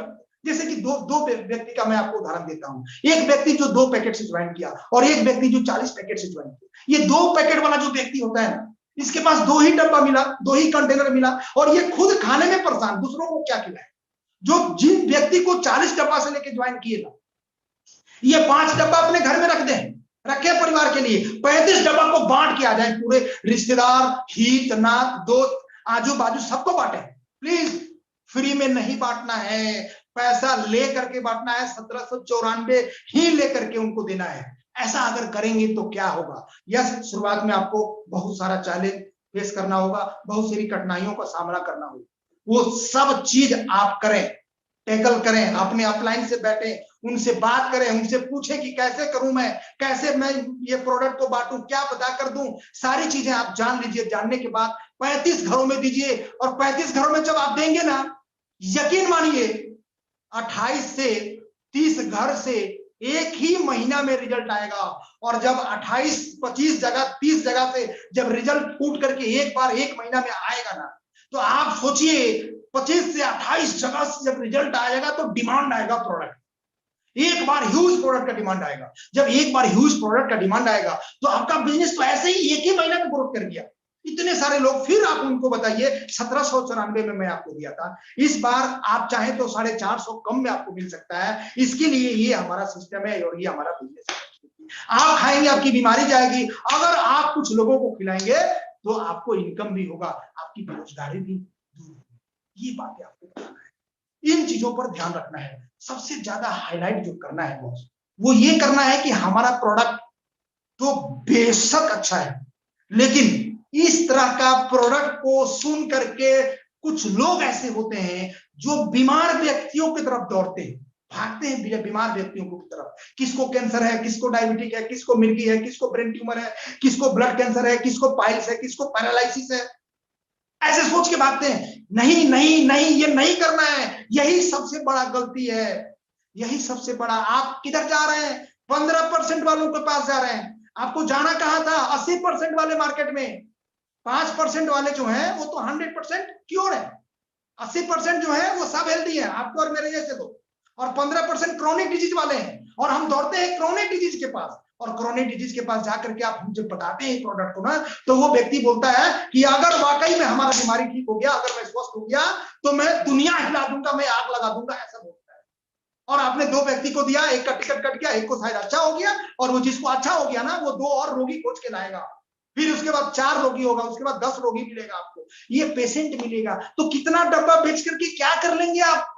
Speaker 2: जैसे कि दो व्यक्ति का मैं आपको उदाहरण देता हूं। एक व्यक्ति जो 2 पैकेट से ज्वाइन किया और एक व्यक्ति जो 40 पैकेट से ज्वाइन किया। ये 2 पैकेट वाला जो व्यक्ति होता है ना, इसके पास 2 ही डब्बा मिला, 2 ही कंटेनर मिला और ये खुद खाने में परेशान, दूसरों को क्या खिलाए। जो जिन व्यक्ति को 40 डब्बा से लेके ज्वाइन किए ना, ये 5 डब्बा अपने घर में रख दें, रखे परिवार के लिए, 35 डब्बा को बांट के आ जाए, पूरे रिश्तेदार, हित नात, दोस्त, आजू बाजू सबको बांटे। प्लीज फ्री में नहीं बांटना है, पैसा ले करके बांटना है, 1794 ही लेकर के उनको देना है। ऐसा अगर करेंगे तो क्या होगा? यस, शुरुआत में आपको बहुत सारा चैलेंज फेस करना होगा, बहुत सारी कठिनाइयों का सामना करना होगा, वो सब चीज आप करें, टैकल करें, अपने अपलाइन से बैठे, उनसे बात करें, उनसे पूछें कि कैसे करूं मैं, कैसे मैं ये प्रोडक्ट को बांटूं, क्या पता कर दूं, सारी चीजें आप जान लीजिए। जानने के बाद 35 घरों में दीजिए और 35 घरों में जब आप देंगे ना, यकीन मानिए 28 से 30 घर से एक ही महीना में रिजल्ट आएगा। और जब 28, 25 जगह, 30 जगह से जब रिजल्ट फूट करके एक बार एक महीना में आएगा ना, तो आप सोचिए 25 से 28 जगह से जब रिजल्ट आएगा तो डिमांड आएगा प्रोडक्ट, एक बार ह्यूज प्रोडक्ट का डिमांड आएगा। जब एक बार ह्यूज प्रोडक्ट का डिमांड आएगा तो आपका बिजनेस तो ऐसे ही एक ही महीना में ग्रोथ कर गया, इतने सारे लोग। फिर आप उनको बताइए, 1794 में मैं आपको दिया था, इस बार आप चाहे तो 450 कम में आपको मिल सकता है। इसके लिए ये हमारा सिस्टम है और ये हमारा बिजनेस है। आप खाएंगे, आपकी बीमारी जाएगी, अगर आप कुछ लोगों को खिलाएंगे तो आपको इनकम भी होगा, आपकी बेरोजगारी भी दूर होगी। ये बातें आपको बताना है, इन चीजों पर ध्यान रखना है। सबसे ज्यादा हाईलाइट जो करना है बॉस, वो ये करना है कि हमारा प्रोडक्ट तो बेशक अच्छा है, लेकिन इस तरह का प्रोडक्ट को सुन करके कुछ लोग ऐसे होते हैं जो बीमार व्यक्तियों की तरफ दौड़ते हैं, भागते हैं बीमार व्यक्तियों की तरफ। किसको कैंसर है, किसको डायबिटिक है, किसको मिर्गी है, किसको ब्रेन ट्यूमर है, किसको ब्लड कैंसर है, किसको पाइल्स है, किसको पैरालिसिस है, ऐसे सोच के भागते हैं। नहीं नहीं नहीं, ये नहीं करना है, यही सबसे बड़ा गलती है, यही सबसे बड़ा। आप किधर जा रहे हैं? 15% वालों के पास जा रहे हैं। आपको जाना कहां था? 80% वाले मार्केट में। 5% वाले जो हैं वो तो 100% क्योर है, 80% जो है वो सब हेल्दी है, आपको और मेरे जैसे तो, और 15% क्रोनिक डिजीज वाले हैं। और हम दौड़ते हैं क्रोनिक डिजीज के पास, और क्रोनिक डिजीज के पास जाकर के आप जब बताते हैं प्रोडक्ट को ना, तो वो व्यक्ति बोलता है कि अगर वाकई में हमारा बीमारी ठीक हो गया, अगर मैं स्वस्थ हो गया, तो मैं दुनिया हिला दूंगा, मैं आग लगा दूंगा, ऐसा बोलता है। और आपने 2 व्यक्ति को दिया, एक का टिकट कट गया, एक को शायद अच्छा हो गया, और वो जिसको अच्छा हो गया ना, वो 2 और रोगी खोज के लाएगा, फिर उसके बाद 4 रोगी होगा, उसके बाद 10 रोगी मिलेगा आपको, ये पेशेंट मिलेगा। तो कितना डब्बा बेच करके क्या कर लेंगे आप?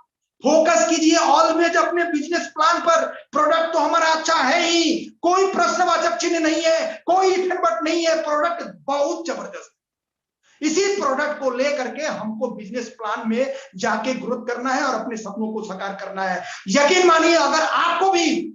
Speaker 2: फोकस कीजिए ऑलवेज अपने बिजनेस प्लान पर। प्रोडक्ट तो हमारा अच्छा है ही, कोई प्रश्नवाचक चिन्ह नहीं है, कोई इफेक्ट नहीं है, प्रोडक्ट बहुत जबरदस्त। इसी प्रोडक्ट को लेकर के हमको बिजनेस प्लान में जाके ग्रोथ करना है और अपने सपनों को साकार करना है। यकीन मानिए, अगर आपको भी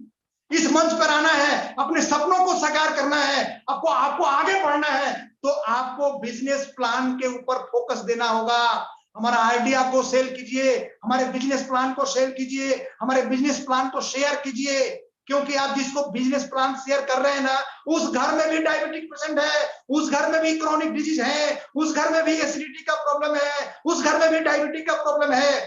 Speaker 2: इस मंच पर आना है, अपने सपनों को साकार करना है, आपको आगे बढ़ना है, तो आपको बिजनेस प्लान के ऊपर फोकस देना होगा। हमारा आइडिया को सेल कीजिए, हमारे बिजनेस प्लान को सेल कीजिए, हमारे बिजनेस प्लान को शेयर कीजिए, क्योंकि आप जिसको बिजनेस प्लान शेयर कर रहे हैं ना, उस घर में भी डायबिटिक पेशेंट है, उस घर में भी क्रोनिक डिजीज है, उस घर में भी एसिडिटी का प्रॉब्लम है, उस घर में भी डायबिटिक का प्रॉब्लम है।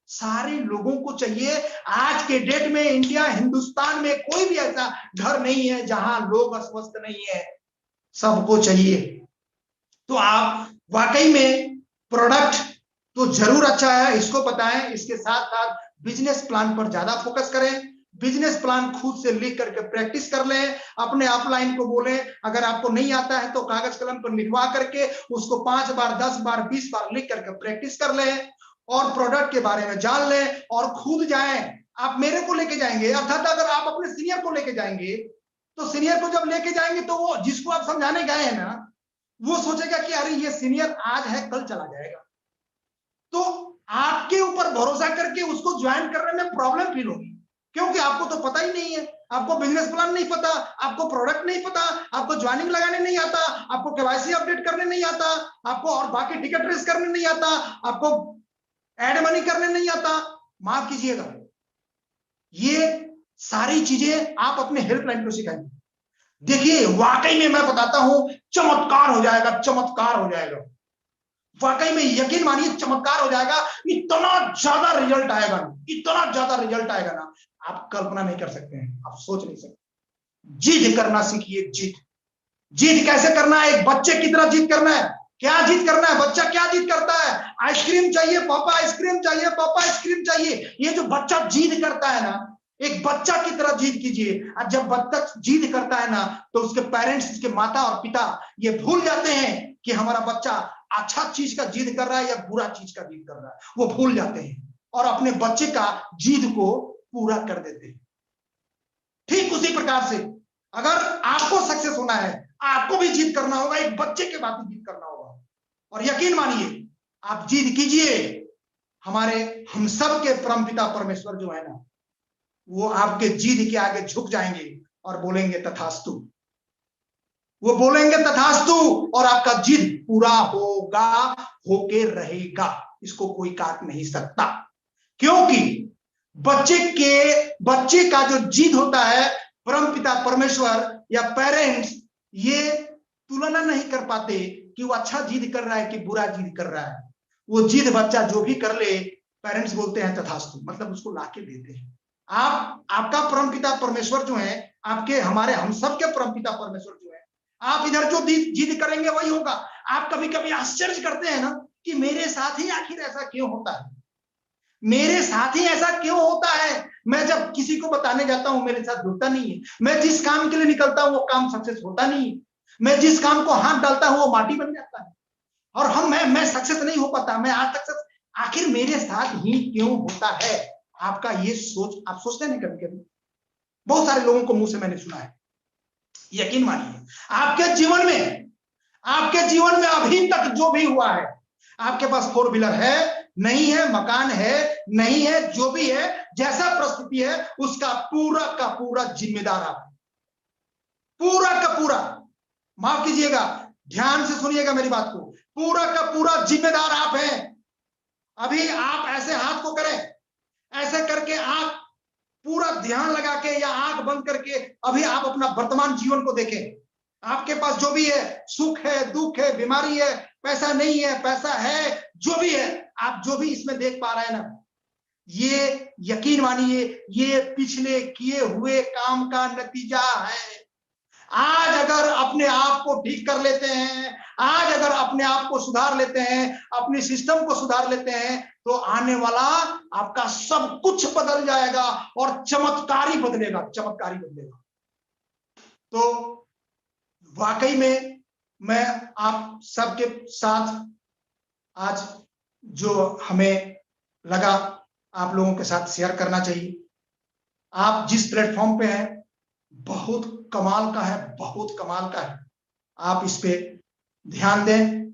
Speaker 2: सारे लोगों को चाहिए। आज के डेट में इंडिया, हिंदुस्तान में कोई भी ऐसा घर नहीं है जहां लोग अस्वस्थ नहीं है, सबको चाहिए। तो आप वाकई में प्रोडक्ट तो जरूर अच्छा है, इसको बताएं, इसके साथ साथ बिजनेस प्लान पर ज्यादा फोकस करें। बिजनेस प्लान खुद से लिख करके प्रैक्टिस कर लें, अपने अपलाइन को बोले, अगर आपको नहीं आता है तो कागज कलम पर लिखवा करके उसको 5 बार, 10 बार, 20 बार लिख करके प्रैक्टिस कर लें, और प्रोडक्ट के बारे में जान लें, और खुद जाएं। आप मेरे को लेके जाएंगे, अर्थात अगर आप अपने सीनियर को लेके जाएंगे, तो सीनियर को जब लेके जाएंगे तो वो जिसको आप समझाने गए हैं ना, वो सोचेगा कि अरे ये सीनियर आज है कल चला जाएगा। तो आपके ऊपर भरोसा करके उसको ज्वाइन करने में प्रॉब्लम फील होगी, क्योंकि आपको तो पता ही नहीं है, आपको बिजनेस प्लान नहीं पता, आपको प्रोडक्ट नहीं पता, आपको ज्वाइनिंग लगाने नहीं आता, आपको केवाईसी अपडेट करने नहीं आता, आपको और बाकी टिकट रेस करने नहीं आता, आपको एड मनी करने नहीं आता। माफ कीजिएगा, ये सारी चीजें आप अपने हेल्पलाइन को सिखाएंगे। देखिए वाकई में मैं बताता हूं, चमत्कार हो जाएगा, चमत्कार हो जाएगा। वाकई में यकीन मानिए चमत्कार हो जाएगा। इतना ज्यादा रिजल्ट आएगा ना, इतना ज्यादा रिजल्ट आएगा ना, आप कल्पना नहीं कर सकते हैं, आप सोच नहीं सकते। जिद करना सीखिए, जिद। जिद कैसे करना है? एक बच्चे की तरह जिद करना है। क्या जिद करना है? बच्चा क्या जिद करता है? आइसक्रीम चाहिए पापा, आइसक्रीम चाहिए पापा, आइसक्रीम चाहिए। ये जो बच्चा जिद करता है ना, एक बच्चा की तरह जिद कीजिए। और जब बच्चा जिद करता है ना, तो उसके पेरेंट्स, उसके माता और पिता ये भूल जाते हैं कि हमारा बच्चा अच्छा चीज का जिद कर रहा है या बुरा चीज का जिद कर रहा है। वो भूल जाते हैं और अपने बच्चे का जिद को पूरा कर देते हैं। ठीक उसी प्रकार से अगर आपको सक्सेस होना है, आपको भी जिद करना होगा, एक बच्चे के बाद जिद करना होगा। और यकीन मानिए, आप जिद कीजिए, हमारे हम सब के परमपिता परमेश्वर जो है ना, वो आपके जिद के आगे झुक जाएंगे और बोलेंगे तथास्तु। वो बोलेंगे तथास्तु और आपका जिद पूरा होगा, होके रहेगा। इसको कोई काट नहीं सकता, क्योंकि बच्चे का जो जिद होता है, परमपिता परमेश्वर या पेरेंट्स ये तुलना नहीं कर पाते कि वो अच्छा जिद कर रहा है कि बुरा जिद कर रहा है। वो जिद बच्चा जो भी कर ले, पेरेंट्स बोलते हैं तथास्तु, मतलब उसको लाके देते हैं। आपका परमपिता परमेश्वर जो है, आपके हमारे हम सब के परमपिता परमेश्वर जो है, आप इधर जो जिद करेंगे वही होगा। आप कभी कभी आश्चर्य करते हैं ना कि मेरे साथ ही आखिर ऐसा क्यों होता है, मेरे साथ ही ऐसा क्यों होता है। मैं जब किसी को बताने जाता हूं, मेरे साथ जुड़ता नहीं है। मैं जिस काम के लिए निकलता हूं वो काम सक्सेस होता नहीं है। मैं जिस काम को हाथ डालता हूं वो माटी बन जाता है। और मैं सक्सेस नहीं हो पाता। मैं आज तक आखिर मेरे साथ ही क्यों होता है। आपका ये सोच आप सोचते हैं कभी कभी? बहुत सारे लोगों को मुंह से मैंने सुना है। यकीन मानिए, आपके जीवन में अभी तक जो भी हुआ है, आपके पास 4 व्हीलर है नहीं है, मकान है नहीं है, जो भी है, जैसा परिस्थिति है, उसका पूरा का पूरा जिम्मेदार आप, पूरा का पूरा, माफ कीजिएगा, ध्यान से सुनिएगा मेरी बात को, पूरा का पूरा जिम्मेदार आप हैं। अभी आप ऐसे हाथ को करें, ऐसे करके आप पूरा ध्यान लगा के या आंख बंद करके अभी आप अपना वर्तमान जीवन को देखें। आपके पास जो भी है, सुख है, दुख है, बीमारी है, पैसा नहीं है, पैसा है, जो भी है, आप जो भी इसमें देख पा रहे हैं ना, ये यकीन मानिए ये पिछले किए हुए काम का नतीजा है। आज अगर अपने आप को ठीक कर लेते हैं, आज अगर अपने आप को सुधार लेते हैं, अपनी सिस्टम को सुधार लेते हैं, तो आने वाला आपका सब कुछ बदल जाएगा और चमत्कारी बदलेगा, चमत्कारी बदलेगा। तो वाकई में मैं आप सबके साथ आज जो हमें लगा आप लोगों के साथ शेयर करना चाहिए। आप जिस प्लेटफॉर्म पे हैं बहुत कमाल का है, बहुत कमाल का है। आप इस पे ध्यान दें,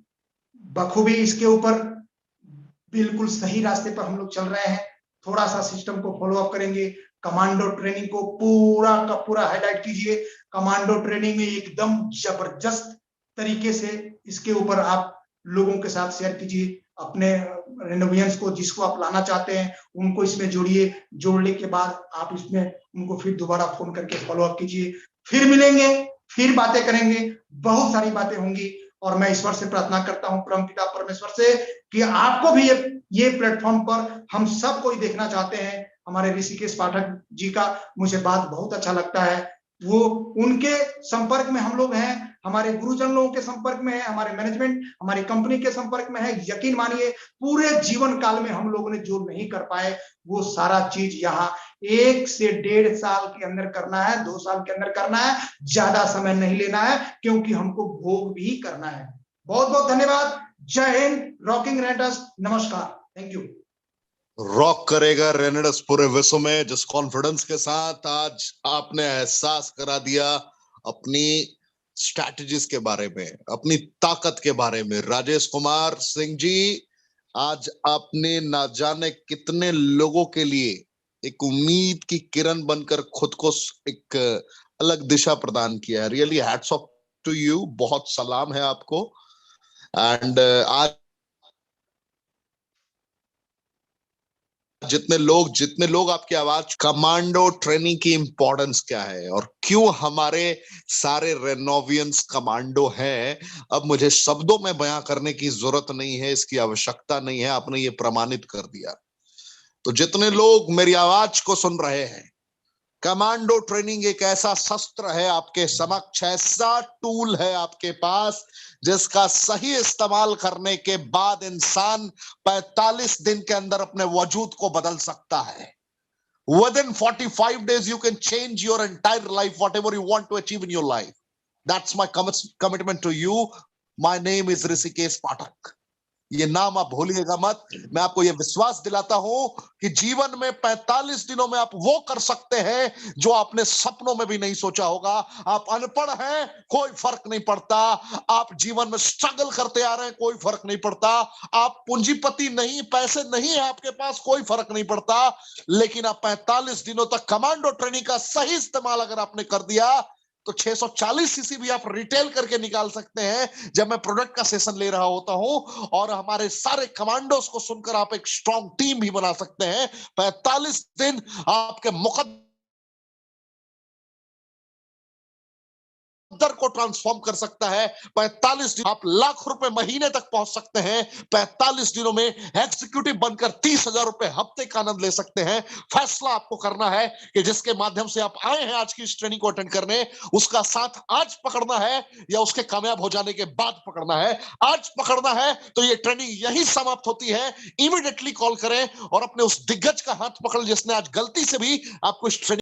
Speaker 2: बखूबी इसके ऊपर बिल्कुल सही रास्ते पर हम लोग चल रहे हैं। थोड़ा सा सिस्टम को फॉलो अप करेंगे। कमांडो ट्रेनिंग को पूरा का पूरा हाईलाइट कीजिए। कमांडो ट्रेनिंग में एकदम जबरदस्त तरीके से इसके ऊपर आप लोगों के साथ शेयर कीजिए। अपने रेनोवियंस को, जिसको आप लाना चाहते हैं, उनको इसमें जोड़िए। जोड़ने के बाद आप इसमें उनको फिर दोबारा फोन करके फॉलो अप कीजिए। फिर मिलेंगे, फिर बातें करेंगे, बहुत सारी बातें होंगी। और मैं ईश्वर से प्रार्थना करता हूं, परमपिता परमेश्वर से, कि आपको भी ये प्लेटफॉर्म पर हम सब कोई देखना चाहते हैं। हमारे ऋषिकेश पाठक जी का मुझे बात बहुत अच्छा लगता है। वो उनके संपर्क में हम लोग हैं, हमारे गुरुजन लोगों के संपर्क में है, हमारे मैनेजमेंट, हमारी कंपनी के संपर्क में है। यकीन मानिए पूरे जीवन काल में हम लोगों ने जो नहीं कर पाए, वो सारा चीज यहाँ 1 से 1.5 साल के अंदर करना है, 2 साल के अंदर करना है। ज्यादा समय नहीं लेना है, क्योंकि हमको भोग भी करना है। बहुत बहुत धन्यवाद। जय हिंद। रॉकिंग रेनेडस। नमस्कार। Thank you.
Speaker 1: रॉक करेगा रेनेडस पूरे विश्व में, जिस कॉन्फिडेंस के साथ आज आपने एहसास करा दिया अपनी स्ट्रैटेजीज के बारे में, अपनी ताकत के बारे में। राजेश कुमार सिंह जी, आज आपने ना जाने कितने लोगों के लिए एक उम्मीद की किरण बनकर खुद को एक अलग दिशा प्रदान किया है। Really hats off to you, बहुत सलाम है आपको। एंड आज जितने लोग आपकी आवाज, कमांडो ट्रेनिंग की इंपॉर्टेंस क्या है और क्यों हमारे सारे रेनोवियंस कमांडो हैं, अब मुझे शब्दों में बयां करने की जरूरत नहीं है, इसकी आवश्यकता नहीं है, आपने ये प्रमाणित कर दिया। तो जितने लोग मेरी आवाज को सुन रहे हैं, कमांडो ट्रेनिंग एक ऐसा शस्त्र है आपके समक्ष, ऐसा टूल है आपके पास जिसका सही इस्तेमाल करने के बाद इंसान 45 दिन के अंदर अपने वजूद को बदल सकता है। Within 45 days you can change your entire life, whatever you want to achieve in your life. That's my commitment to you. My name is Rishikesh Pathak. ये नाम आप भूलिएगा मत। मैं आपको ये विश्वास दिलाता हूं कि जीवन में 45 दिनों में आप वो कर सकते हैं जो आपने सपनों में भी नहीं सोचा होगा। आप अनपढ़ हैं, कोई फर्क नहीं पड़ता। आप जीवन में स्ट्रगल करते आ रहे हैं, कोई फर्क नहीं पड़ता। आप पूंजीपति नहीं, पैसे नहीं है आपके पास, कोई फर्क नहीं पड़ता। लेकिन आप 45 दिनों तक कमांडो ट्रेनिंग का सही इस्तेमाल अगर आपने कर दिया तो 640 सीसी भी आप रिटेल करके निकाल सकते हैं। जब मैं प्रोडक्ट का सेशन ले रहा होता हूं और हमारे सारे कमांडोज को सुनकर आप एक स्ट्रॉन्ग टीम भी बना सकते हैं। 45 दिन आपके मुकद्दर को ट्रांसफॉर्म कर सकता है। 45 दिन आप लाख रुपए महीने तक पहुंच सकते हैं। 45 दिनों में एग्जीक्यूटिव बनकर 30,000 रुपए हफ्ते का आनंद ले सकते हैं। फैसला आपको करना है कि जिसके माध्यम से आप आए हैं आज की इस ट्रेनिंग को अटेंड करने, उसका साथ आज पकड़ना है या उसके कामयाब हो जाने के बाद पकड़ना है। आज पकड़ना है तो ये ट्रेनिंग यही समाप्त होती है। इमीडिएटली कॉल करें और अपने उस दिग्गज का हाथ पकड़ जिसने आज गलती से भी आपको इस ट्रेनिंग